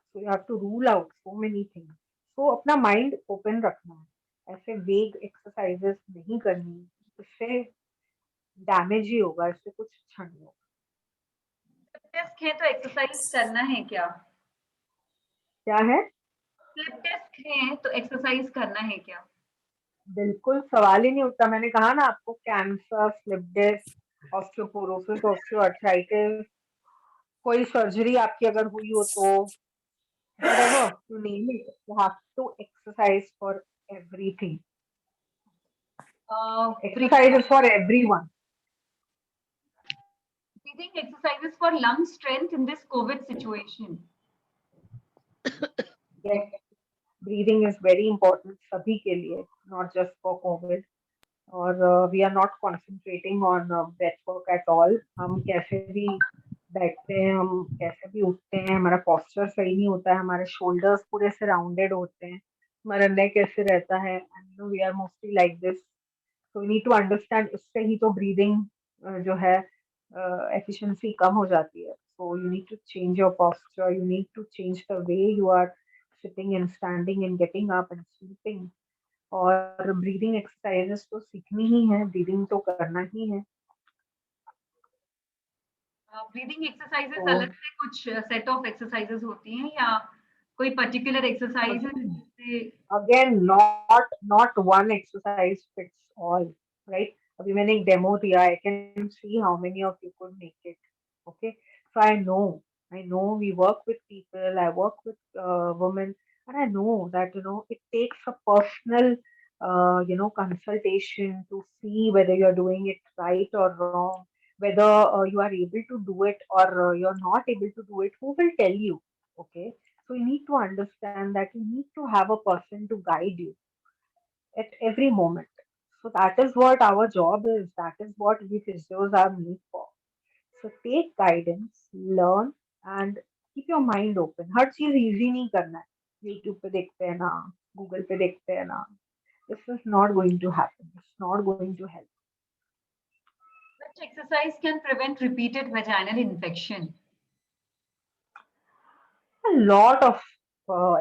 So you have to rule out so many things. So अपना माइंड ओपन रखना है, ऐसे वेग एक्सरसाइजेस नहीं करनी, इससे डैमेज ही होगा, इससे कुछ अच्छा नहीं होगा। डिस्क है तो एक्सरसाइज करना है क्या? क्या है? स्लिप डिस्क है तो एक्सरसाइज करना है क्या? बिल्कुल सवाल ही नहीं उठता। मैंने कहा ना आपको, cancer, slip disc, osteoporosis, osteoarthritis, कोई सर्जरी आपकी अगर हुई हो तो whatever you name it, you have to exercise for everything. Exercise is for everyone. breathing exercises for lung strength in this COVID situation. Yes, breathing is very important सभी के लिए, not just for COVID. और we are not concentrating on breath work at all. हम कैसे भी बैठते हैं, हम कैसे भी उठते हैं, हमारा posture सही नहीं होता है, हमारे shoulders पूरे से rounded होते हैं, हमारा neck ऐसे रहता है, and you know, we are mostly like this. So we need to understand इससे ही तो breathing जो है efficiency कम हो जाती है. So you need to change your posture, you need to change the way you are sitting and standing and getting up and sleeping. और breathing exercises तो सीखनी ही है, ब्रीदिंग तो करना ही है. ब्रीदिंग एक्सरसाइजेस तो अलग से कुछ सेट ऑफ एक्सरसाइजेस होती हैं या कोई पर्टिकुलर एक्सरसाइज है? Again not one exercise fits all, right. अभी मैंने एक डेमो दिया, I can see how many of you could make it. Okay, so I know we work with people, I work with women, and I know that it takes a personal consultation to see whether you're doing it right or wrong, whether you are able to do it or you're not able to do it. Who will tell you? Okay, so you need to understand that you need to have a person to guide you at every moment. So that is what our job is. That is what we physios are made for. So take guidance, learn, and keep your mind open. हर चीज easy नहीं करना है. YouTube पे देखते हैं ना, Google पे देखते हैं ना. This is not going to happen. It's not going to help. Which exercise can prevent repeated vaginal infection? A lot of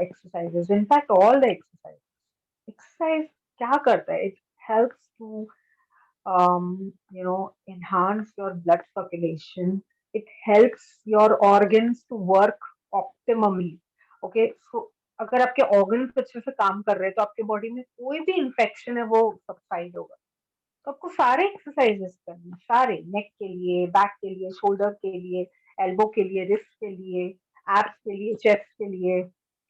exercises. In fact, all the exercises. Exercise क्या करता है? It helps to enhance your blood circulation. It helps your organs to work optimally. Okay, so अगर आपके organs अच्छे से काम कर रहे हैं तो आपके बॉडी में कोई भी इन्फेक्शन है वो सबसाइड होगा. तो आपको सारे एक्सरसाइजेस करने हैं, सारे, नेक के लिए, बैक के लिए, शोल्डर के लिए, एल्बो के लिए, रिस्ट के लिए, एब्स के लिए, चेस्ट के लिए,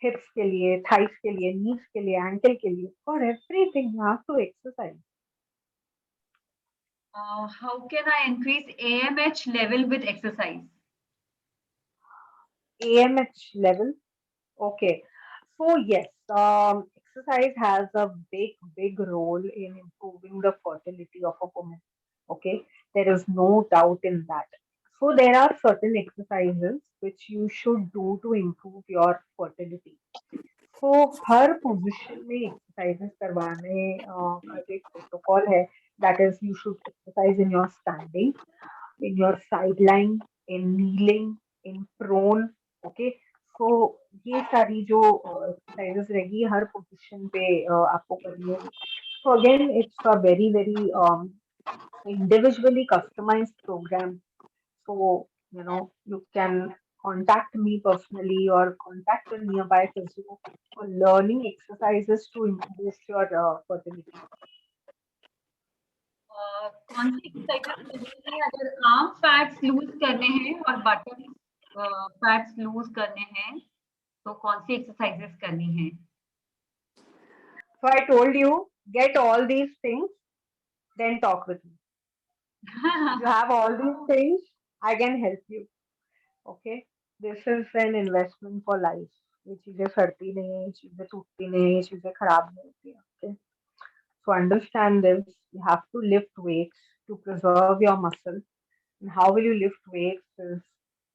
हिप्स के लिए, थाइस के लिए, नीज के लिए, एंकल के लिए. For everything you have to exercise. How can I increase AMH level with exercise? AMH level. Okay, so yes, exercise has a big role in improving the fertility of a woman. Okay, there is no doubt in that. So there are certain exercises which you should do to improve your fertility. So her position में exercises करवाने का जो एक protocol है, that is you should exercise in your standing, in your sideline, in kneeling, in prone. Okay, so ये सारी जो exercises रहेगी हर पोजीशन पे आपको करनी है. So again, it's a very individually customized program. So you can contact me personally or contact a nearby physio for learning exercises to improve your fertility. कौन सी exercises करनी है अगर आर्म फैट्स लूज करने हैं और बटन फैट्स लूज करने हैं तो कौन सी एक्सरसाइजेस करनी है? So I told you, get all these things, then talk with me. If you have all these things, I can help you. Okay, this is an investment for life. ये चीजें सड़ती नहीं है, ये चीजें टूटती नहीं है, ये चीजें खराब नहीं होती है. Okay, so understand this. You have to lift weights to preserve your muscle. And how will you lift weights is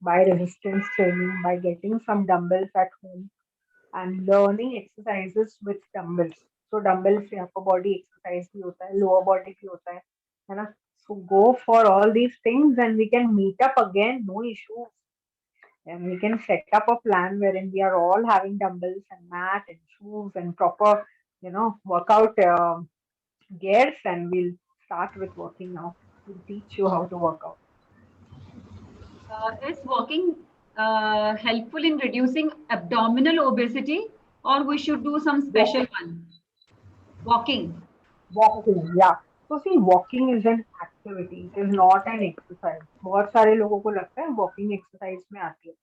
by resistance training, by getting some dumbbells at home and learning exercises with dumbbells. So dumbbells से आपको body exercise भी होता है, lower body भी होता है ना? So go for all these things and we can meet up again, no issues. And we can set up a plan wherein we are all having dumbbells and mat and shoes and proper, workout gears, and we'll start with working out. We'll teach you how to work out. Is walking helpful in reducing abdominal obesity or we should do some special one? Walking, yeah. So see, walking is an activity. It is not an exercise. बहुत सारे लोगों को लगता है walking exercise में आती है.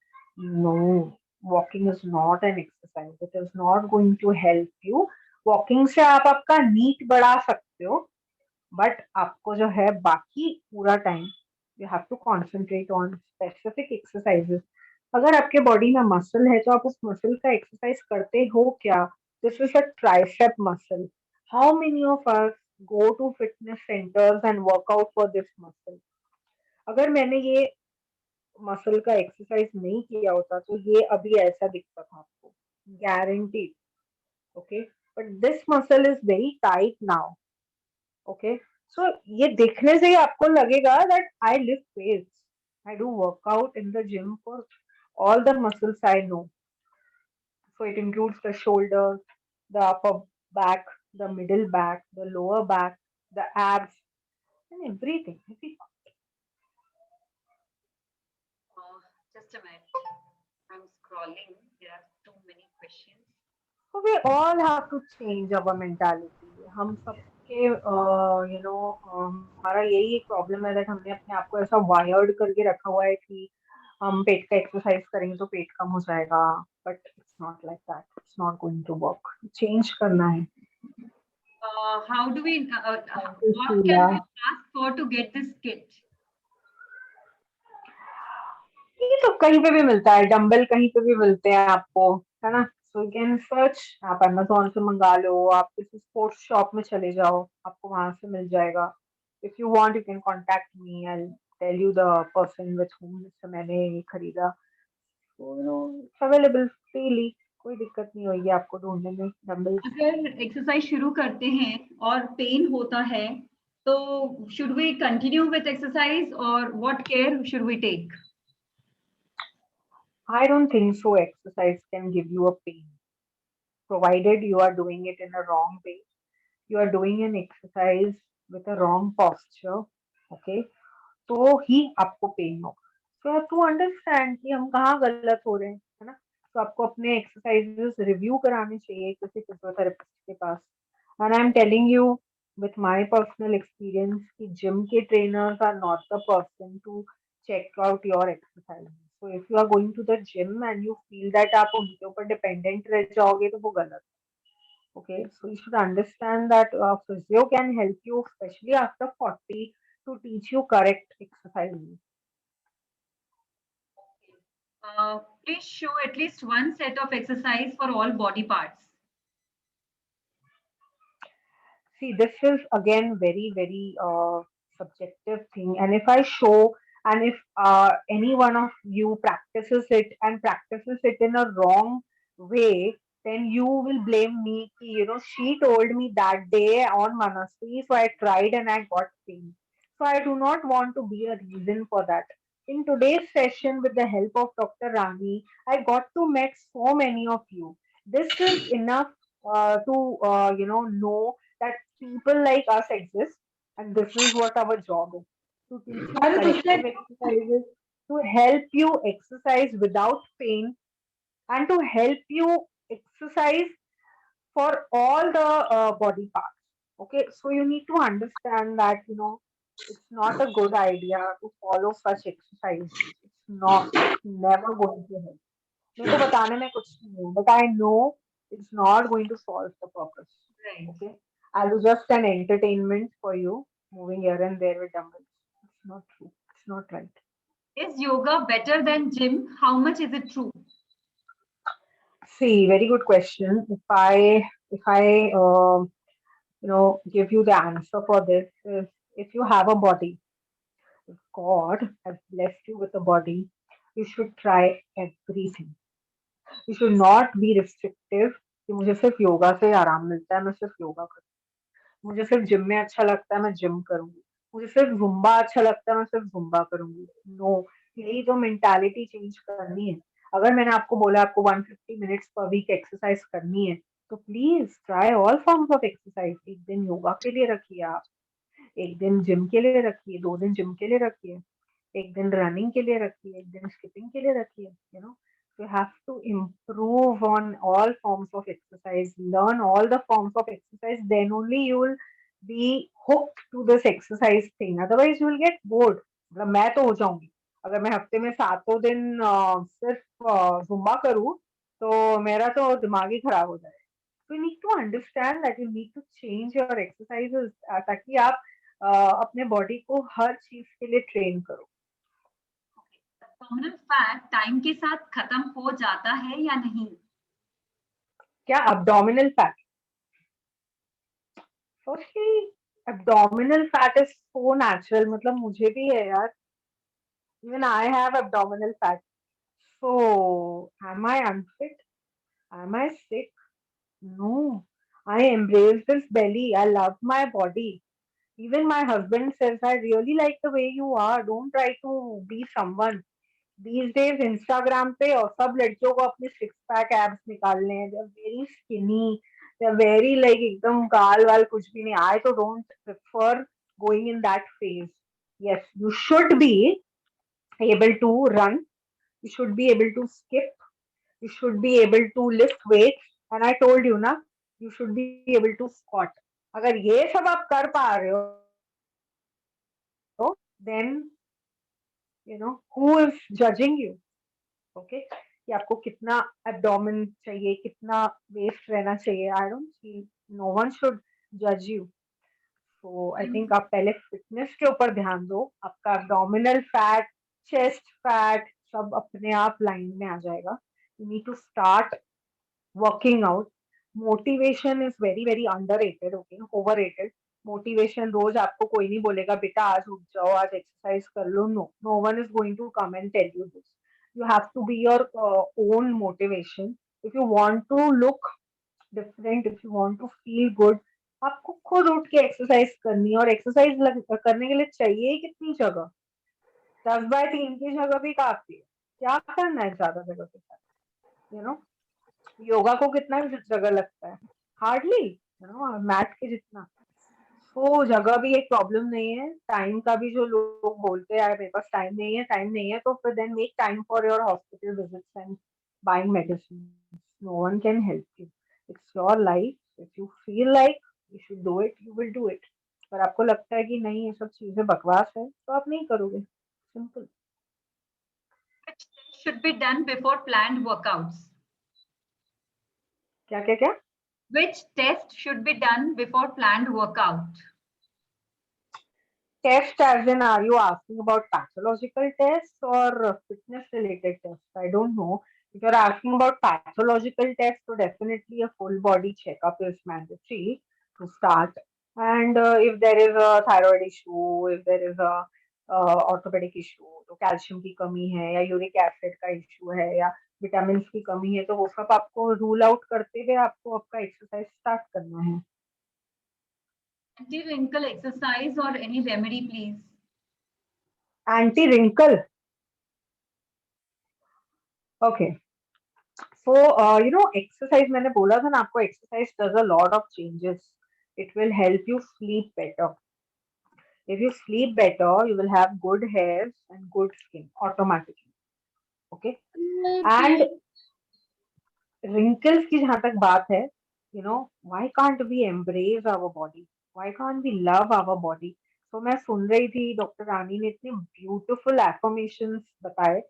No, walking is not an exercise, it is not going to help you. Walking से आप आपका नीट बढ़ा सकते हो, बट आपको जो है बाकी पूरा time you have to concentrate on specific exercises. अगर आपके बॉडी में मसल है तो आप उस मसल का एक्सरसाइज करते हो क्या? This is a tricep muscle. How many of us go to fitness centers and work out for this muscle? अगर मैंने ये मसल का एक्सरसाइज नहीं किया होता तो ये अभी ऐसा दिखता था आपको, guaranteed. Okay, but this muscle is very tight now. Okay, so ये देखने से ही आपको लगेगा that I lift weights, I do workout in the gym for all the muscles I know. So it includes the shoulders, the upper back, the middle back, the lower back, the abs, and everything. Just a minute. I'm scrolling. There are too many questions. So we all have to change our mentality. हम सबके हमारा यही एक problem है that हमने अपने आप को ऐसा वायर्ड करके रखा हुआ है कि हम पेट का एक्सरसाइज करेंगे तो पेट कम हो जाएगा. But it's not like that, it's not going to work. Change करना है. How do we? Thank you, What Sheila. can we ask for to get this kit? ये तो कहीं पे भी मिलता है, डंबल कहीं पे भी मिलते हैं आपको, है ना. सो यू कैन सर्च, आप अमेज़न से मंगा लो, आप किसी स्पोर्ट्स शॉप में चले जाओ, आपको वहां से मिल जाएगा. If you want you can contact me, I will tell you the person with whom से मैंने ये खरीदा. तो इट्स अवेलेबल फ्रीली, कोई दिक्कत नहीं होगी आपको ढूंढने में डंबल. अगर एक्सरसाइज शुरू करते हैं और पेन होता है तो should we continue with exercise or what care should we take? I don't think so exercise can give you a pain, provided you are doing it in a wrong way. You are doing an exercise with a wrong posture, okay, तो ही आपको pen होगा. So have to understand कि हम कहाँ गलत हो रहे हैं, है ना. तो आपको अपने एक्सरसाइजेस रिव्यू कराने चाहिए किसी फिजियोथेरेपिस्ट के पास. And I am telling you with my personal experience कि जिम के trainers are not the person to check out your exercise. So if you are going to the gym and you feel that आप उनके ऊपर dependent रह जाओगे तो वो गलत. Okay, so you should understand that physio can help you, especially after 40, to teach you correct exercises. Please show at least one set of exercise for all body parts. See, this is again very, very subjective thing. And if I show, and if any one of you practices it and practices it in a wrong way, then you will blame me. She told me that day on Manasvi, so I tried and I got pain. So I do not want to be a reason for that. In today's session, with the help of Dr. Rani, I got to meet so many of you. This is enough to know that people like us exist, and this is what our job is, to teach you corrective exercises, to help you exercise without pain, and to help you exercise for all the body parts. Okay, so you need to understand that it's not a good idea to follow such exercises. It's not, it's never going to help. मेरे को बताने में कुछ नहीं है, but I know it's not going to solve the purpose. Right. Okay, I'll do just an entertainment for you, moving here and there with dumbbells. It's not true. It's not right. Is yoga better than gym? How much is it true? See, very good question. If I give you the answer for this is, if you have a body, if God has blessed you with a body, you should try everything. You should not be restrictive कि मुझे सिर्फ योगा से आराम मिलता है, मैं सिर्फ योगा करूँ. मुझे सिर्फ जिम में अच्छा लगता है, मैं जिम करूंगी. मुझे सिर्फ जुम्बा अच्छा लगता है, मैं सिर्फ जुम्बा करूंगी. नो, यही तो मेंटालिटी चेंज करनी है. अगर मैंने आपको बोला आपको 150 मिनट्स पर वीक एक्सरसाइज करनी है, तो please try all forms of exercise. एक दिन योगा के लिए रखिए आप, एक दिन जिम के लिए रखिए, 2 दिन जिम के लिए रखिए, एक दिन रनिंग के लिए रखिए, एक दिन स्किपिंग के लिए रखिए. You have to improve on all forms of exercise, learn all the forms of exercise, then only you will be hooked to this exercise thing. Otherwise you will get bored. मतलब मैं तो हो जाऊंगी अगर मैं हफ्ते में 7 दिन सिर्फ जुम्बा करूँ, तो मेरा तो दिमाग ही खराब हो जाएगा। So you need to understand that you need to change your exercises ताकि आप अपने बॉडी को हर चीज के लिए ट्रेन करो। Abdominal फैट टाइम के साथ खत्म हो जाता है या नहीं? क्या abdominal fat? Firstly, abdominal fat is so natural. मतलब मुझे भी है यार। Even I have abdominal fat. So am I unfit? Am I sick? No. I embrace this belly. I love my body. Even my husband says, I really like the way you are. Don't try to be someone. These days Instagram पे और सब लड़कियों को अपने six pack abs निकालने हैं। They're very skinny. They're very like एकदम गाल वाल कुछ भी नहीं। I तो don't prefer going in that phase. Yes, you should be able to run. You should be able to skip. You should be able to lift weights. And I told you ना, you should be able to squat. अगर ये सब आप कर पा रहे हो, then who is judging you? Okay, कि आपको कितना एब्डोमेन चाहिए, कितना वेस्ट रहना चाहिए। I don't see, no one should जज यू। सो आई थिंक आप पहले फिटनेस के ऊपर ध्यान दो। आपका एब्डोमिनल फैट, चेस्ट फैट सब अपने आप लाइन में आ जाएगा। You need to start working out. Motivation is very very underrated, okay, overrated. Motivation रोज आपको कोई नहीं बोलेगा बेटा आज उठ जाओ, आज एक्सरसाइज कर लो। No, no one is going to come and tell you this. You have to be your own motivation. If you want to look different, if you want to feel good, आपको खुद उठ के exercise करनी है। और exercise करने के लिए चाहिए ही कितनी जगह? 10x3 की जगह भी काफी है। क्या करना है ज्यादा जगह के साथ? योगा को कितना जगह लगता है? हार्डली मैट के जितना। तो जगह भी एक प्रॉब्लम नहीं है। टाइम का भी जो लोग बोलते हैं यार मेरे पास टाइम नहीं है, टाइम नहीं है, तो फिर then make time for your hospital visits and buying medicine. No one can help you. It's your life. If you feel like you should do it, you will do it. पर आपको लगता है कि नहीं ये सब चीजें बकवास है, तो आप नहीं करोगे। Simple. Which should be done before planned workouts? क्या क्या क्या? Which test should be done before planned workout? Test as in, are you asking about pathological tests or fitness related tests? I don't know. If you're asking about pathological tests, so definitely a full body checkup is mandatory to start. And if there is a thyroid issue, if there is a orthopedic issue, तो calcium की कमी है या uric acid का issue है या vitamin की कमी है, तो वो सब आपको रूल आउट करते हुए आपको आपका एक्सरसाइज स्टार्ट करना है। Anti-wrinkle exercise or any remedy, please? Anti wrinkle, okay. So, exercise मैंने बोला था ना आपको, exercise does a lot of changes. It will help you sleep better. If you sleep better, you will have good hairs and good skin automatically. Okay? And wrinkles की जहाँ तक बात है, why can't we embrace our body? Why can't we love our body? So मैं सुन रही थी doctor रानी ने इतने beautiful affirmations बताए.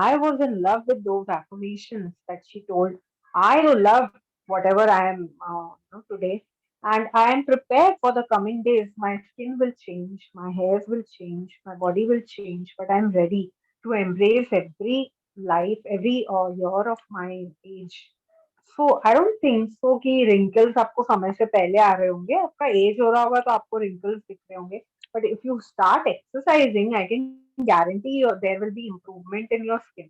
I was in love with those affirmations that she told. I love whatever I am today, and I am prepared for the coming days. My skin will change, my hairs will change, my body will change, but I'm ready to embrace every life, every year of my age. So I don't think so कि wrinkles आपको समय से पहले आ रहे होंगे। आपका as हो रहा होगा तो आपको wrinkles दिख रहे होंगे। But if you start exercising, I can guarantee there will be improvement in your skin.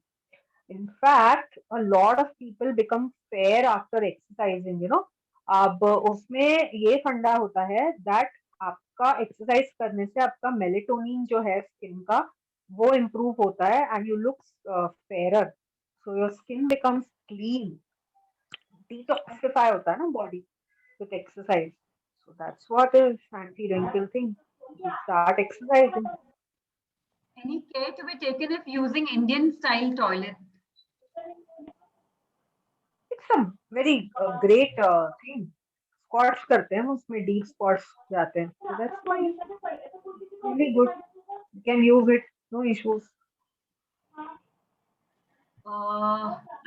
In fact, a lot of people become fair after exercising. अब उसमें ये फंडा होता है that आपका एक्सरसाइज करने से आपका मेलेटोनिन जो है स्किन का वो इम्प्रूव होता है and you look fairer. So your skin becomes clean. Detoxify होता है ना body with exercise. So that's what is anti-wrinkle thing. You start exercising. Any care to be taken if using Indian style toilet? It's a very great thing. Squats करते हैं हम उसमें deep squats जाते हैं. So that's fine. Really good. You can use it. No issues.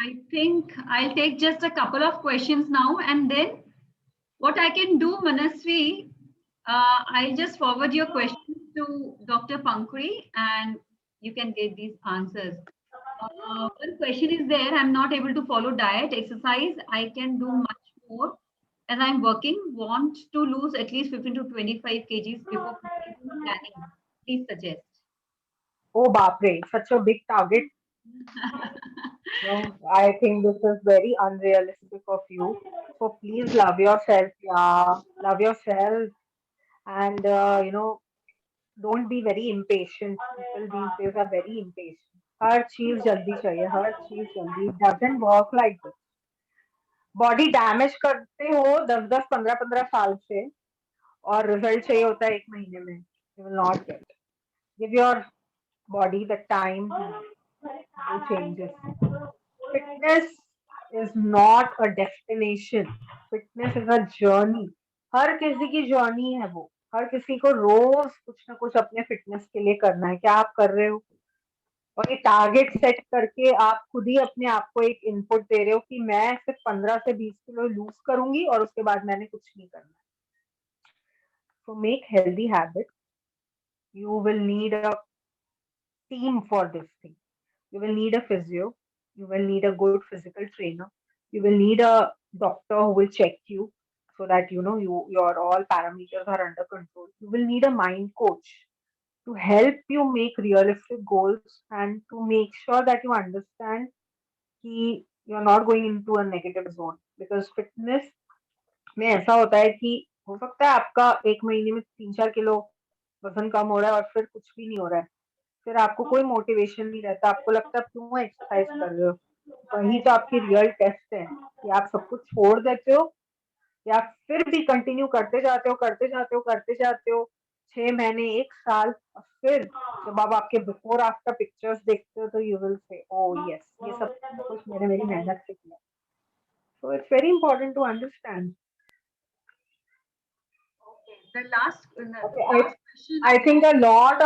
I think I'll take just a couple of questions now, and then what I can do, Manasvi, I'll just forward your questions to Dr. Pankuri, and you can get these answers. One question is there, I'm not able to follow diet, exercise. I can do much more as I'm working. Want to lose at least 15 to 25 kgs before planning. Please suggest. Oh, Bapre, such a big target. No, I think this is very unrealistic of you. So please love yourself, yeah. Love yourself, and don't be very impatient. People these days are very impatient. हर चीज जल्दी चाहिए, हर चीज जल्दी. It doesn't work like this. Body damage करते हो 10-10, 15-15 साल से, और रिजल्ट चाहिए होता है 1 महीने में. You will not get. Give your body the time to changes. Fitness is not a destination. Fitness is a journey. हर किसी की जर्नी है वो. हर किसी को रोज कुछ ना कुछ अपने फिटनेस के लिए करना है. क्या आप कर रहे हो? और ये टारगेट सेट करके आप खुद ही अपने आप को एक इनपुट दे रहे हो कि मैं सिर्फ 15 से 20 किलो लूज करूंगी और उसके बाद मैंने कुछ नहीं करना. So make healthy habit. You will need a team for this thing. You will need a physio. You will need a good physical trainer. You will need a doctor who will check you so that your all parameters are under control. You will need a mind coach to help you make realistic goals and to make sure that you understand कि you're not going into a negative zone, because fitness में ऐसा होता है कि हो सकता है आपका 1 महीने में 3-4 किलो वजन कम हो रहा है और फिर कुछ भी नहीं हो रहा है. फिर आपको कोई मोटिवेशन नहीं रहता. आपको लगता है आप क्यों एक्सरसाइज कर रहे हो. वही तो आपकी रियल टेस्ट है कि आप सब कुछ छोड़ देते हो या फिर भी कंटिन्यू करते जाते हो, करते जाते हो, करते जाते हो 6 महीने, 1 साल, और फिर जब आप आपके बिफोर आफ्टर पिक्चर्स देखते हो तो you will say O yes, ये सब कुछ मैंने मेरी मेहनत से किया. So it's very important to understand. The last Okay, question. I think a lot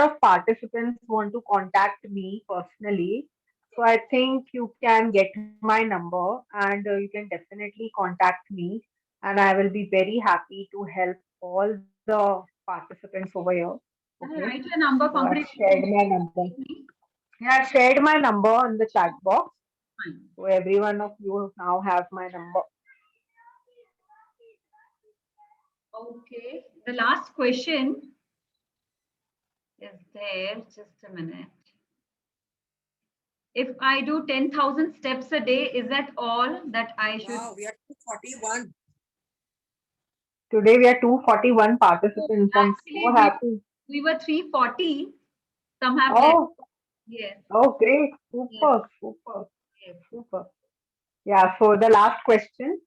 of participants want to contact me personally. So I think you can get my number and you can definitely contact me, and I will be very happy to help all the participants over here. Can I Okay. write your number, So I've Pankaj? shared my number. Yeah, I've shared my number in the chat box. Fine. So every one of you now have my number. Okay. The last question is there. Just a minute. If I do 10,000 steps a day, is that all that I should? Wow, we are 241. Today we are 241 participants. I'm Actually, so happy. we were 340. Some have left. Oh, Yes. oh, great. Super, super, super. Yeah, so the last question.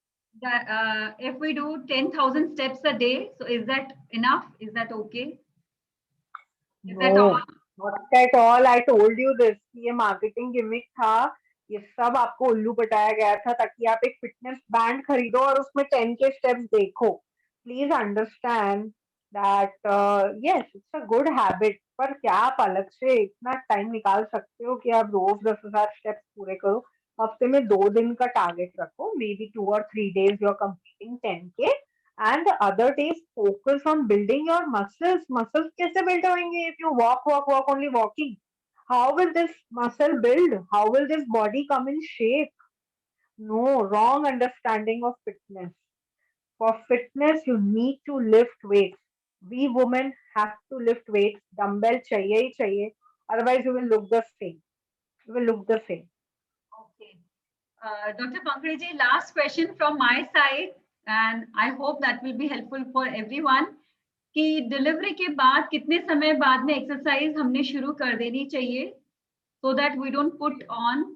If we do 10,000 steps a day, so is that enough? Is that okay? Is that all? No, not at all. I told you this कि ये marketing gimmick था. ये सब आपको उल्लू पटाया गया था ताकि आप एक फिटनेस बैंड खरीदो और उसमें 10 के स्टेप्स देखो. Please understand that yes it's a good habit, पर क्या आप अलग से इतना टाइम निकाल सकते हो कि आप रोज 10,000 स्टेप्स पूरे करो. हफ्ते में 2 दिन का टारगेट रखो. Maybe 2 or 3 days you are completing 10K, and the other days focus on building your muscles. Muscles कैसे build होंगे if you walk only walking? How will this muscle build? How will this body come in shape? No, wrong understanding of fitness. For fitness, you need to lift weights. We women have to lift weights. Dumbbell चाहिए ही चाहिए. Otherwise, you will look the same. You will look the same. Okay. Dr. Pankaj, last question from my side, and I hope that will be helpful for everyone. कि delivery के बाद कितने समय बाद में exercise हमने शुरू कर देनी चाहिए so that we don't put on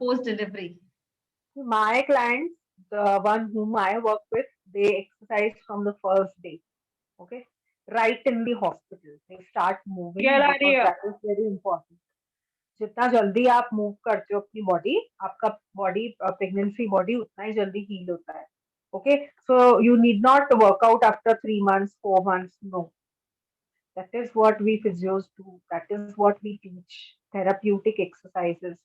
post delivery. My clients, the one whom I work with, they exercise from the first day. Okay, right in the hospital they start moving because that is very important. जितना जल्दी आप move करते हो अपनी body, आपका body pregnancy body उतना ही जल्दी heal होता है. Okay, so you need not work out after 3 months, 4 months. No, that is what we physios do. That is what we teach. Therapeutic exercises.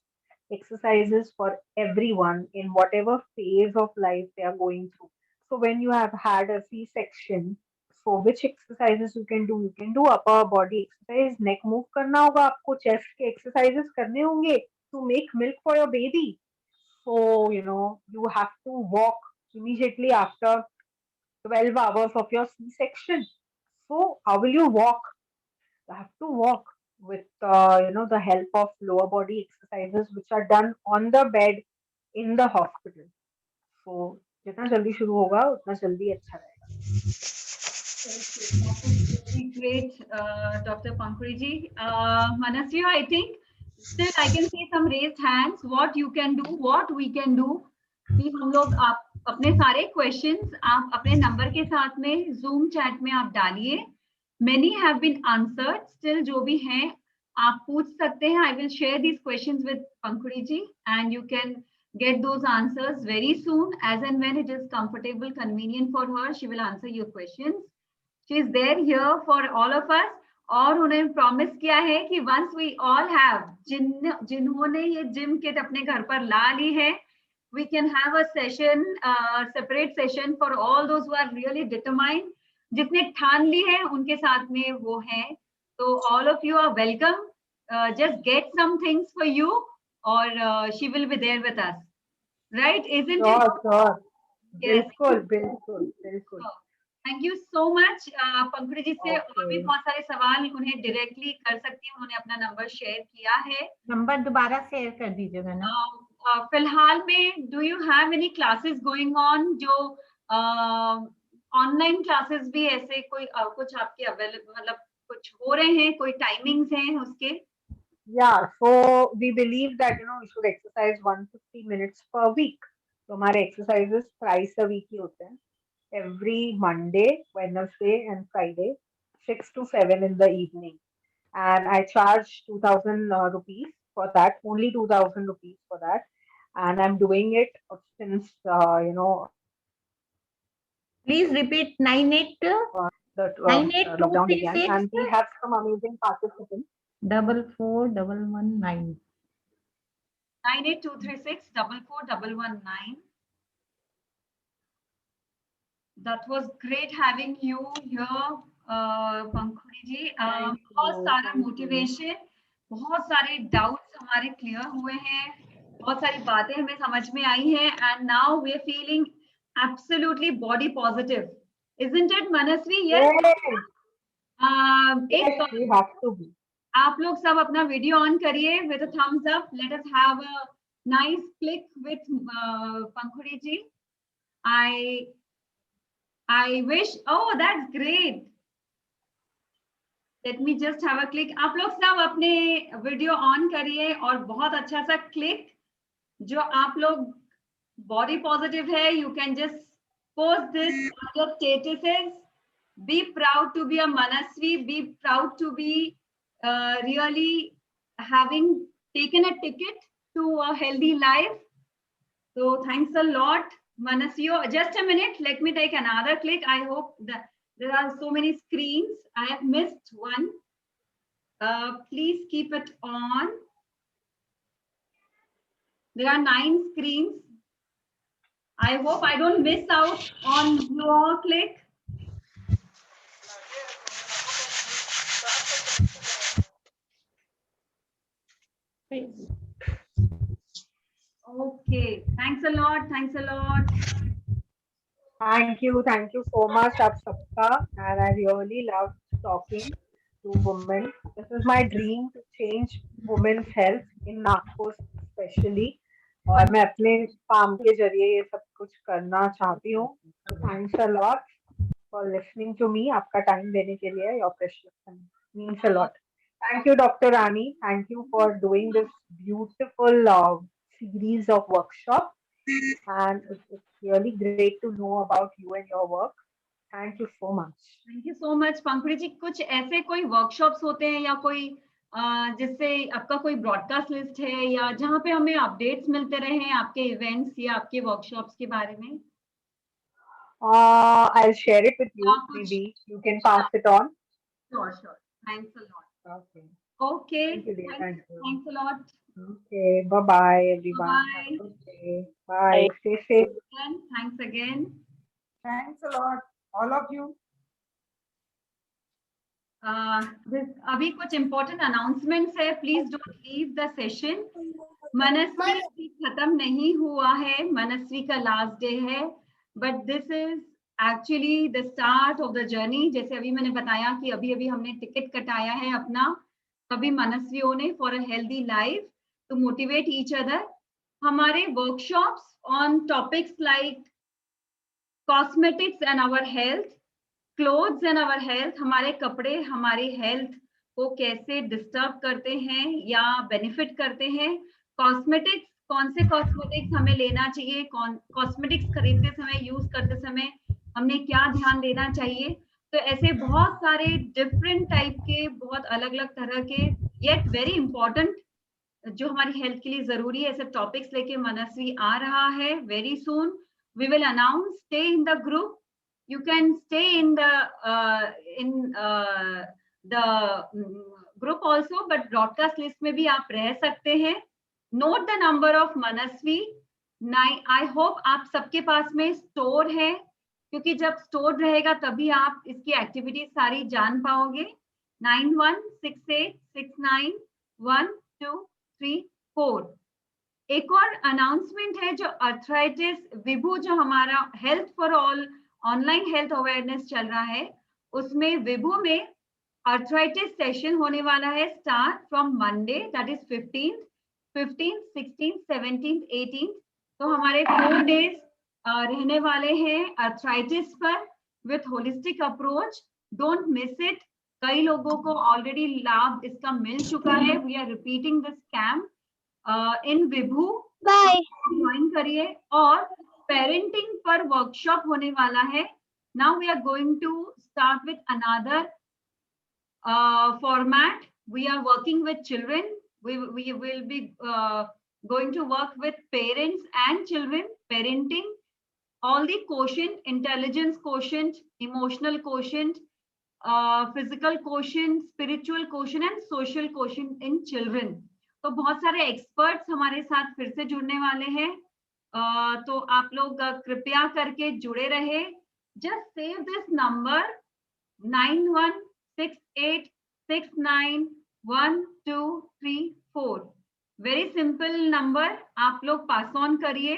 exercises for everyone in whatever phase of life they are going through. So when you have had a C-section, so which exercises you can do? You can do upper body exercise, neck move करना होगा आपको, chest के exercises करने होंगे to make milk for your baby. So you have to walk immediately after 12 hours of your C-section. So how will you walk? You have to walk with the help of lower body exercises which are done on the bed in the hospital. So जितना जल्दी शुरू होगा उतना जल्दी अच्छा रहेगा. That was really great, Dr. Pankhuriji. Manasya, I think still I can see some raised hands. What you can do, what we can do. कि हम लोग आप अपने सारे questions आप अपने नंबर के साथ में Zoom chat में आप डालिए. Many have been answered. Still जो भी हैं आप पूछ सकते हैं. I will share these questions with Pankhuriji and you can get those answers very soon. As and when it is comfortable, convenient for her, she will answer your questions. She is there here for all of us. और उन्हें promise किया है कि once we all have जिन्होंने ये gym kit अपने घर पर ला ली है, we can have a session, separate session for all those who are really determined. जिसने ठान ली है उनके साथ में वो है. So all of you are welcome. Just get some things for you, or she will be there with us. Right? Isn't it? Sure. Yes. बिल्कुल. Thank you so much. Pankaj ji से और भी Okay. बहुत सारे सवाल उन्हें डायरेक्टली कर सकती हैं. उन्होंने अपना नंबर शेयर किया है. नंबर दोबारा शेयर कर दीजिएगा ना. फिलहाल में do you have any classes going on जो ऑनलाइन क्लासेस भी ऐसे कोई कुछ आपके अवेलेबल मतलब कुछ हो रहे हैं, कोई टाइमिंग्स हैं उसके? Yeah, so we believe that we should exercise 150 minutes per week. तो हमारे exercises thrice a week ही होते हैं. Every Monday, Wednesday, and Friday, 6 to 7 in the evening. And I charge 2,000 rupees for that, only 2,000 rupees for that. And I'm doing it since, Please repeat 98 the 98 lockdown began. 236 And we have some amazing participants. 44119. 9823644119. That was great having you here, पंखुड़ी जी. बहुत सारा motivation, बहुत सारे doubts हमारे clear हुए हैं, बहुत सारी बातें हमें समझ में आई हैं. And now we are feeling absolutely body positive. Isn't it, Manasvi? Yes. Yes, we have to be. आप लोग सब अपना वीडियो ऑन करिए with a thumbs up. Let us have a nice click with Pankhuri ji. I wish. Oh, that's great. Let me just have a click. आप लोग सब अपने video on करिए और बहुत अच्छा सा क्लिक. जो आप लोग बॉडी पॉजिटिव है, you can just post this on your statuses. Be proud to be a Manasvi. Be proud to be really having taken a ticket to a healthy life. So thanks a lot, Manasvi. Just a minute, let me take another click. I hope that there are so many screens. I have missed one. Please keep it on. There are 9 screens. I hope I don't miss out on your click. Okay, thanks a lot. Thanks a lot. Thank you so much, आप सबका. And I really love talking to women. This is my dream to change women's health in Nagpur especially. और मैं अपने काम के जरिए ये सब कुछ करना चाहती हूँ. So thanks a lot for listening to me. आपका टाइम देने के लिए, your precious time means a lot. Thank you, Dr. Rani. Thank you for doing this beautiful series of workshops. And it's really great to know about you and your work. Thank you so much. Thank you so much, पंखुड़ी जी. कुछ ऐसे कोई workshops होते हैं या कोई जिससे आपका कोई ब्रॉडकास्ट लिस्ट है या जहाँ पे हमें अपडेट्स मिलते रहे आपके इवेंट्स या आपके वर्कशॉप्स के बारे में? I'll share it with you. Maybe you can pass it on. Sure. Thanks a lot. Okay. Okay. Thank you, dear. Thank you. Thanks a lot. Okay, bye bye everyone. Have a Bye. good day. Bye. Stay safe. Thanks again. Thanks a lot, all of you. अभी कुछ important announcements है. Please don't leave the session. मनस्वी अभी खत्म नहीं हुआ है. मनस्वी का last day है. But this is actually the start of the journey. जैसे अभी मैंने बताया कि अभी अभी हमने टिकट कटाया है अपना सभी मनस्वियों ने for a healthy life to motivate each other. हमारे workshops on topics like cosmetics and our health, clothes and our health, हमारे कपड़े हमारी हेल्थ को कैसे डिस्टर्ब करते हैं या बेनिफिट करते हैं. कॉस्मेटिक्स, कौन से कॉस्मेटिक्स हमें लेना चाहिए, कॉस्मेटिक्स खरीदते समय, यूज करते समय हमने क्या ध्यान देना चाहिए. तो ऐसे बहुत सारे डिफरेंट टाइप के, बहुत अलग अलग तरह के येट वेरी इंपॉर्टेंट जो हमारी हेल्थ के लिए जरूरी है ऐसे टॉपिक्स लेके मनस्वी आ रहा है. Very soon we will announce. Stay in the group. You can stay in the group also, but broadcast list में भी आप रह सकते हैं. Note the number of Manasvi. I hope आप सबके पास में स्टोर है, क्योंकि जब स्टोर रहेगा तभी आप इसकी एक्टिविटीज सारी जान पाओगे. 9168691234. एक और अनाउंसमेंट है जो अर्थराइटिस विभू, जो हमारा health for all online health awareness चल रहा है, उसमें विभू में अर्थराइटिस सेशन होने वाला है. Start from Monday, that is 15th, 16th, 17th, 18th. तो हमारे 4 डेज रहने वाले हैं अर्थराइटिस पर with holistic approach. Don't miss it. कई लोगों को ऑलरेडी लाभ इसका मिल चुका है. We are repeating this camp in Vibhu. Bye. Join करिए. और पेरेंटिंग पर वर्कशॉप होने वाला है. Now we are going to start with another format. We are working with children. We will be going to work with parents and children. Parenting, all the quotient, intelligence quotient, emotional quotient, physical quotient, spiritual quotient and social quotient in children. तो बहुत सारे experts हमारे साथ फिर से जुड़ने वाले हैं. तो आप लोग कृपया करके जुड़े रहे. Just save this number 9168691234. Very simple number. आप लोग पास ऑन करिए.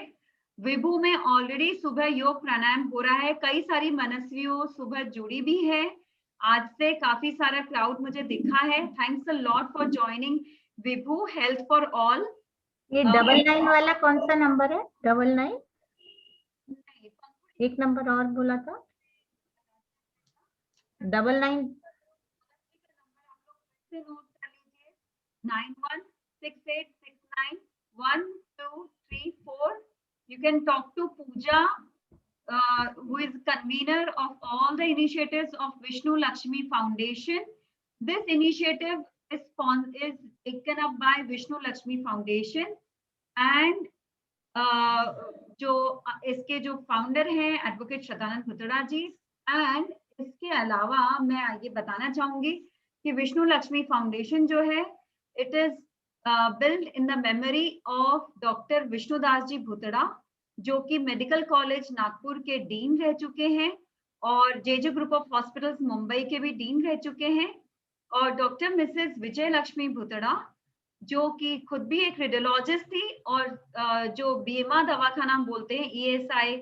विभू में ऑलरेडी सुबह योग प्राणायाम हो रहा है. कई सारी मनस्वियों सुबह जुड़ी भी है. आज से काफी सारा क्राउड मुझे दिखा है. Thanks a lot for joining Vibhu health for all. ये 99 वाला कौन सा नंबर है? 99 एक नंबर और बोला था. 99 9168691234. You can talk to Pooja, who is convener of all the initiatives of Vishnu Lakshmi Foundation. This initiative is taken up by Vishnu Lakshmi Foundation, and जो इसके जो फाउंडर हैं advocate Shatanand Bhutada ji. And इसके अलावा मैं ये बताना चाहूंगी कि विष्णु लक्ष्मी फाउंडेशन जो है, it is build in the memory of doctor Vishnudas ji Bhutada, जो कि मेडिकल कॉलेज नागपुर के डीन रह चुके हैं और JJ group of hospitals Mumbai के भी डीन रह चुके हैं. और डॉक्टर मिसेस विजय लक्ष्मी भुतड़ा, जो कि खुद भी एक रेडियोलॉजिस्ट थी और जो बीमा दवाखाना बोलते हैं ESI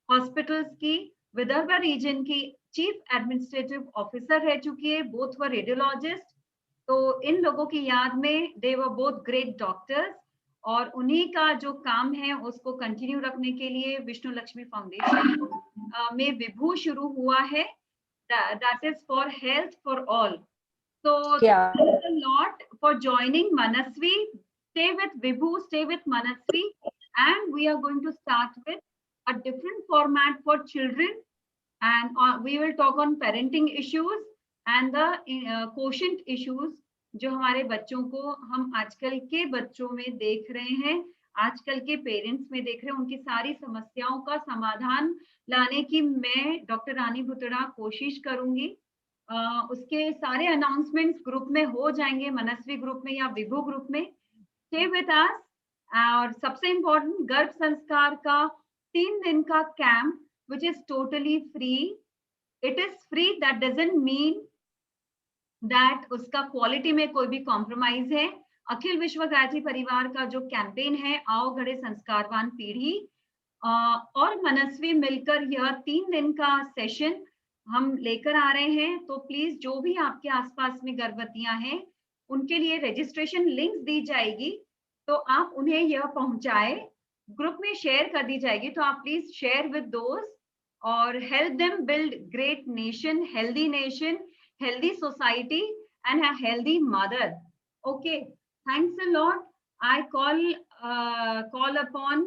हॉस्पिटल्स की विदर्भ रीजन की चीफ एडमिनिस्ट्रेटिव ऑफिसर रह चुकी है. Both were radiologist. तो इन लोगों की याद में दे वर बोथ ग्रेट डॉक्टर्स, और उन्हीं का जो काम है उसको कंटिन्यू रखने के लिए विष्णु लक्ष्मी फाउंडेशन में विभू शुरू हुआ है. That is for health for all. So thanks a lot for joining Manasvi. Stay with Vibhu, stay with Manasvi, and we are going to start with a different format for children, and we will talk on parenting issues and the quotient issues जो हमारे बच्चों को हम आजकल के बच्चों में देख रहे हैं, आजकल के पेरेंट्स में देख रहे हैं. उनकी सारी समस्याओं का समाधान लाने की मैं डॉक्टर रानी भुतड़ा कोशिश करूंगी. उसके सारे अनाउंसमेंट्स ग्रुप में हो जाएंगे, मनस्वी ग्रुप में या विभू ग्रुप में. stay with us. और सबसे इम्पोर्टेंट, गर्भ संस्कार का 3 दिन का camp which is totally free. It is free, that doesn't mean that उसका क्वालिटी में कोई भी कॉम्प्रोमाइज है. अखिल विश्व गायत्री परिवार का जो कैंपेन है, आओ घड़े संस्कारवान पीढ़ी और मनस्वी मिलकर यह 3 दिन का सेशन हम लेकर आ रहे हैं. तो प्लीज जो भी आपके आसपास में गर्भवतियां हैं उनके लिए रजिस्ट्रेशन लिंक्स दी जाएगी, तो आप उन्हें यह पहुंचाए, ग्रुप में शेयर कर दी जाएगी. तो आप प्लीज शेयर विद दोस्त और help them build great nation, healthy society and a healthy mother. Okay, thanks a lot. I call upon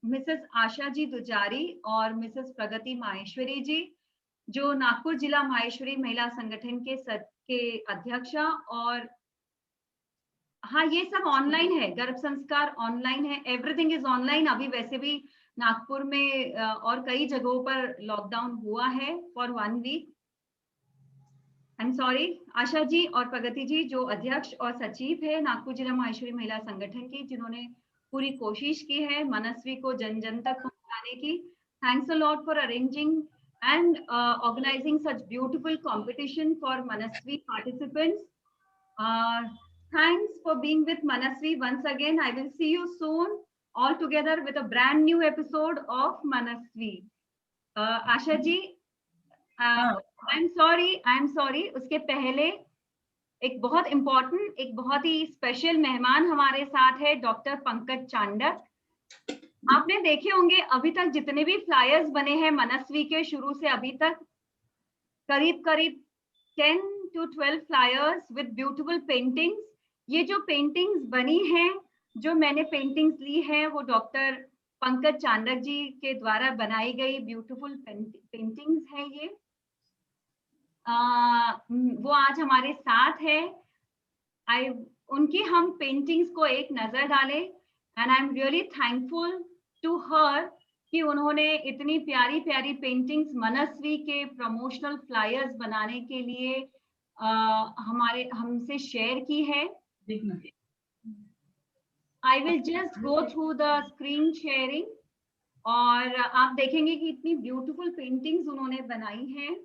Mrs. Asha ji दुजारी और Mrs. प्रगति माहेश्वरी जी, जो नागपुर जिला माहेश्वरी महिला संगठन के अध्यक्षा. और हाँ, ये सब ऑनलाइन है, गर्भ संस्कार ऑनलाइन है, एवरीथिंग इज ऑनलाइन. अभी वैसे भी नागपुर में और कई जगहों पर लॉकडाउन हुआ है for 1 week. I am sorry. Asha ji और प्रगति जी जो अध्यक्ष और सचिव है नागपुर जिला माहेश्वरी महिला संगठन की, जिन्होंने पूरी कोशिश की है मनस्वी को जन जन तक पहुंचाने की. Thanks a lot for arranging and organizing such beautiful competition for Manasvi participants. Thanks for being with Manasvi once again. I will see you soon all together with a brand new episode of Manasvi. Asha ji, I'm sorry. उसके पहले एक बहुत important, एक बहुत ही special मेहमान हमारे साथ है, डॉक्टर पंकज चांडक. आपने देखे होंगे अभी तक जितने भी फ्लायर्स बने हैं मनस्वी के शुरू से अभी तक, करीब 10 to 12 flyers with beautiful paintings. ये जो पेंटिंग्स बनी हैं, जो मैंने पेंटिंग्स ली हैं, वो डॉक्टर पंकज चांडक जी के द्वारा बनाई गई ब्यूटीफुल पेंटिंग्स हैं. ये वो आज हमारे साथ है. उनकी हम पेंटिंग्स को एक नजर डालें. And I am really thankful to her कि उन्होंने इतनी प्यारी प्यारी पेंटिंग्स मनस्वी के प्रमोशनल फ्लायर्स बनाने के लिए हमसे शेयर की है. I will just go through the screen sharing और आप देखेंगे कि इतनी ब्यूटीफुल पेंटिंग्स उन्होंने बनाई हैं.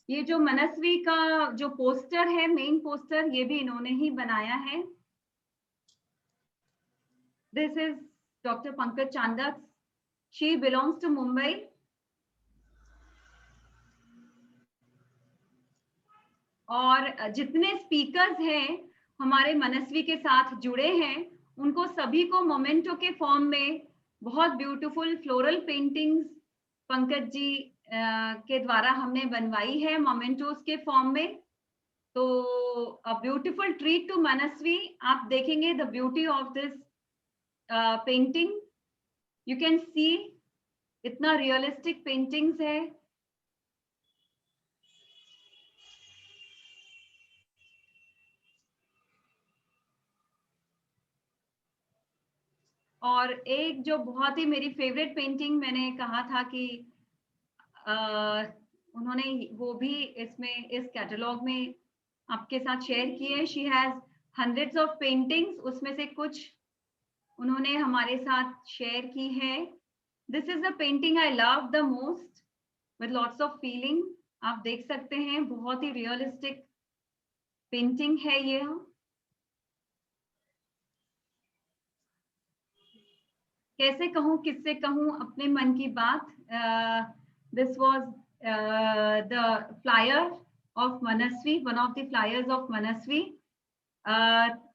ये जो मनस्वी का जो पोस्टर है, मेन पोस्टर, ये भी इन्होंने ही बनाया है. This is Dr. Pankaj Chandak. She belongs to Mumbai. और जितने स्पीकर्स हैं हमारे मनस्वी के साथ जुड़े हैं, उनको सभी को मोमेंटो के फॉर्म में बहुत beautiful floral paintings Pankaj ji के द्वारा हमने बनवाई है मोमेंटोस के फॉर्म में. तो अ ब्यूटीफुल ट्रीट टू मनस्वी. आप देखेंगे the beauty of this painting. You can see इतना रियलिस्टिक पेंटिंग्स है. और एक जो बहुत ही मेरी फेवरेट पेंटिंग, मैंने कहा था कि उन्होंने वो भी इसमें इस कैटलॉग में आपके साथ शेयर की है. She has hundreds of paintings, उसमें से कुछ उन्होंने हमारे साथ शेयर की है. This is the painting I love the most with lots of feeling. आप देख सकते हैं बहुत ही रियलिस्टिक पेंटिंग है ये. कैसे कहूँ, किससे कहूँ अपने मन की बात. This was the flyer of Manasvi, one of the flyers of Manasvi.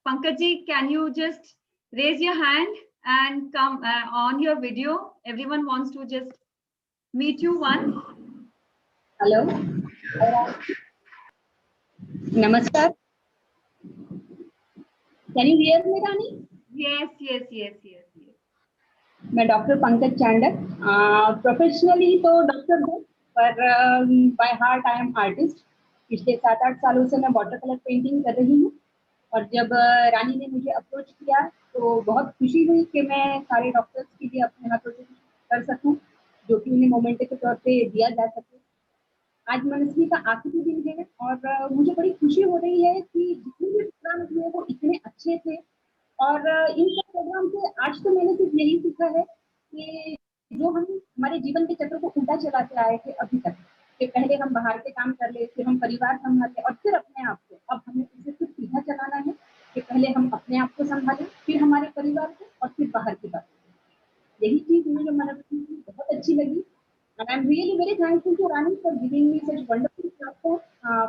Pankaj ji, can you just raise your hand and come on your video? Everyone wants to just meet you once. Hello. Namaskar. Can you hear me, Rani? Yes. मैं doctor Pankaj Chandak. Professionally तो doctor हूँ, पर by heart I am artist. पिछले 7-8 सालों से मैं water colour painting कर रही हूँ. और जब रानी ने मुझे अप्रोच किया तो बहुत खुशी हुई कि मैं सारे डॉक्टर्स के लिए अपने हाथों से कर सकूं, जो कि उन्हें मोमेंटो के तौर पे दिया जा सके. आज मनस्वी का आखिरी दिन है और मुझे बड़ी खुशी हो रही है कि जितने भी प्रोग्राम हुए वो इतने अच्छे थे. और इन सब प्रोग्राम से आज तो मैंने सिर्फ यही सीखा है कि जो हम हमारे जीवन के चक्र को उल्टा चलाते आए थे अभी तक, कि पहले हम बाहर के काम कर ले, फिर हम परिवार संभाले और फिर अपने आप को, अब हमें इसे सिर्फ सीधा चलाना है कि पहले हम अपने आप को संभालें, फिर हमारे परिवार को और फिर बाहर की बात। यही चीज मुझे मनस्वी की बहुत अच्छी लगी। And I'm really very thankful to Rani for giving me such wonderful platform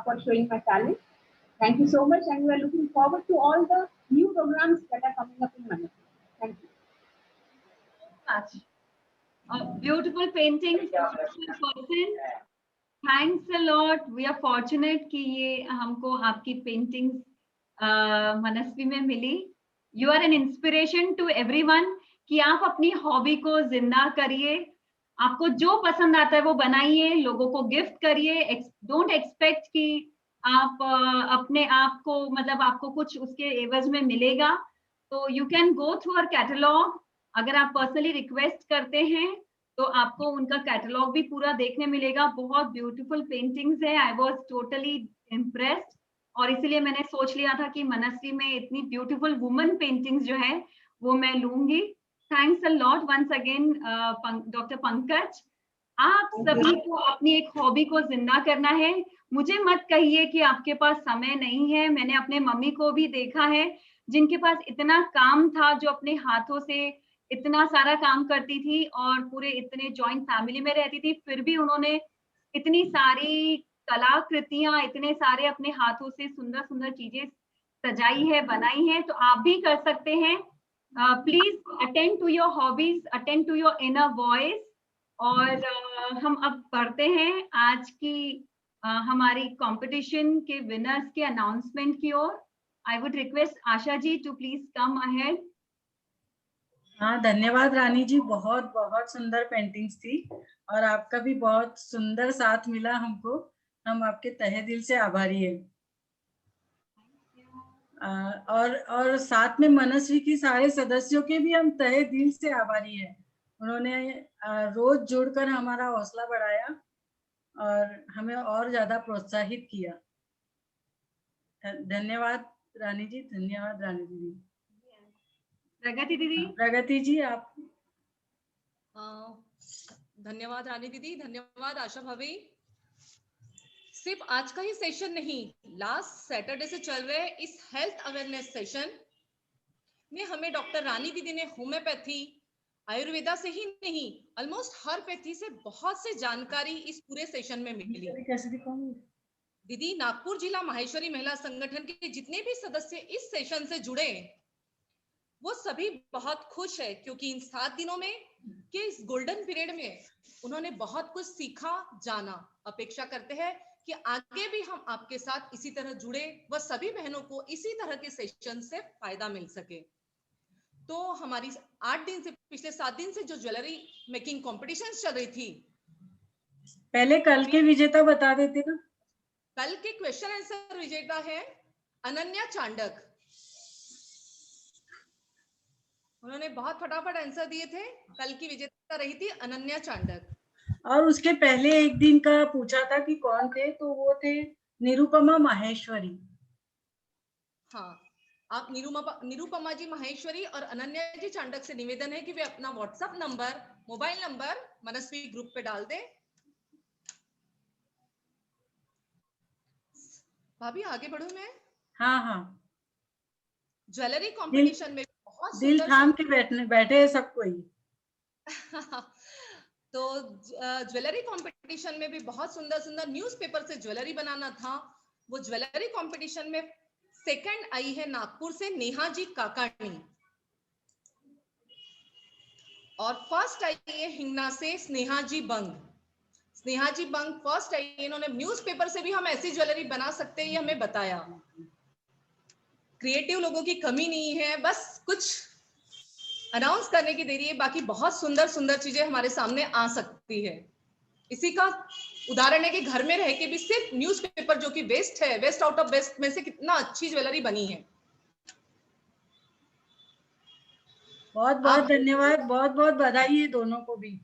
for showing my talent. Thank you so much, and we are looking forward to all the new programs that are coming up in Manipur. Thank you. Much. A beautiful painting, beautiful person. Thanks a lot. We are fortunate कि ये हमको आपकी paintings मनस्वी में मिली. You are an inspiration to everyone कि आप अपनी hobby को जिंदा करिए, आपको जो पसंद आता है वो बनाइए, लोगों को गिफ्ट करिए. डोंट एक्सपेक्ट कि आप अपने आप को, मतलब आपको कुछ उसके एवज में मिलेगा. तो you can go through our catalogue. अगर आप पर्सनली रिक्वेस्ट करते हैं तो आपको उनका कैटलॉग भी पूरा देखने मिलेगा. बहुत ब्यूटीफुल पेंटिंग्स है. आई वाज टोटली इम्प्रेस्ड और इसीलिए मैंने सोच लिया था कि मनस्वी में इतनी ब्यूटीफुल वुमन पेंटिंग्स जो है वो मैं लूंगी. Thanks a lot once again doctor Pankaj. आप सभी को अपनी एक हॉबी को जिंदा करना है. मुझे मत कहिए कि आपके पास समय नहीं है. मैंने अपने मम्मी को भी देखा है जिनके पास इतना काम था, जो अपने हाथों से इतना सारा काम करती थी और पूरे इतने जॉइंट फैमिली में रहती थी, फिर भी उन्होंने इतनी सारी कलाकृतियां, इतने सारे अपने हाथों से सुंदर सुंदर चीजें सजाई है, बनाई है. तो आप भी कर सकते हैं. Please attend to your hobbies, attend to your inner voice. और हम अब बढ़ते हैं आज की हमारी कंपटीशन के विनर्स के अनाउंसमेंट की ओर. I would request Asha ji to please come ahead. हाँ, धन्यवाद रानी जी. बहुत बहुत सुंदर पेंटिंग्स थी और आपका भी बहुत सुंदर साथ मिला हमको. हम आपके तहे दिल से आभारी हैं. और साथ में मनस्वी की सारे सदस्यों के भी हम तहे दिल से आभारी हैं. उन्होंने रोज जुड़कर हमारा हौसला बढ़ाया और हमें और ज्यादा प्रोत्साहित किया. धन्यवाद रानी जी. धन्यवाद रानी दीदी. प्रगति दीदी. प्रगति जी आप. धन्यवाद रानी दीदी. धन्यवाद आशा भाभी. सिर्फ आज का ही सेशन नहीं, लास्ट सैटरडे से चल रहे इस हेल्थ अवेयरनेस सेशन में हमें डॉक्टर रानी दीदी ने होम्योपैथी, आयुर्वेदा से ही नहीं, ऑलमोस्ट हर पैथी से बहुत से जानकारी इस पूरे सेशन में मिली. दीदी, नागपुर जिला माहेश्वरी महिला संगठन के जितने भी सदस्य इस सेशन से जुड़े वो सभी बहुत खुश है, क्योंकि इन 7 दिनों में के इस गोल्डन पीरियड में उन्होंने बहुत कुछ सीखा, जाना. अपेक्षा करते हैं कि आगे भी हम आपके साथ इसी तरह जुड़े व सभी बहनों को इसी तरह के सेशन से फायदा मिल सके. तो हमारी 8 दिन से, पिछले 7 दिन से जो ज्वेलरी मेकिंग कॉम्पिटिशन चल रही थी, पहले कल के विजेता बता देते ना. कल के क्वेश्चन आंसर विजेता है अनन्या चांडक. उन्होंने बहुत फटाफट आंसर दिए थे. कल की विजेता रही थी अनन्या चांडक. और उसके पहले एक दिन का पूछा था कि कौन थे, तो वो थे निरुपमा माहेश्वरी. हाँ, आप निरुपमा जी माहेश्वरी और अनन्या जी चांडक से निवेदन है कि वे अपना व्हाट्सएप नंबर, मोबाइल नंबर मनस्वी ग्रुप पे डाल दें. भाभी आगे बढ़ूं मैं? हाँ हाँ. ज्वेलरी कंपटीशन में बहुत दिल थाम के बैठे हैं सबको ही. तो ज्वेलरी कंपटीशन में भी बहुत सुंदर सुंदर न्यूज़पेपर से ज्वेलरी बनाना था. वो ज्वेलरी कंपटीशन में सेकंड आई है नागपुर से नेहा जी काकानी, और फर्स्ट आई है हिंगना से स्नेहा जी बंग. स्नेहा जी बंग फर्स्ट आई. इन्होंने न्यूज़पेपर से भी हम ऐसी ज्वेलरी बना सकते हैं ये हमें बताया. क्रिएटिव लोगों की कमी नहीं है, बस कुछ अनाउंस करने की देरी है. बाकी बहुत सुंदर सुंदर चीजें हमारे सामने आ सकती है. इसी का उदाहरण है कि घर में रह के भी सिर्फ न्यूज़पेपर जो कि वेस्ट है, वेस्ट आउट ऑफ वेस्ट में से कितना अच्छी ज्वेलरी बनी है. बहुत बहुत धन्यवाद. बहुत बहुत बधाई है दोनों को भी.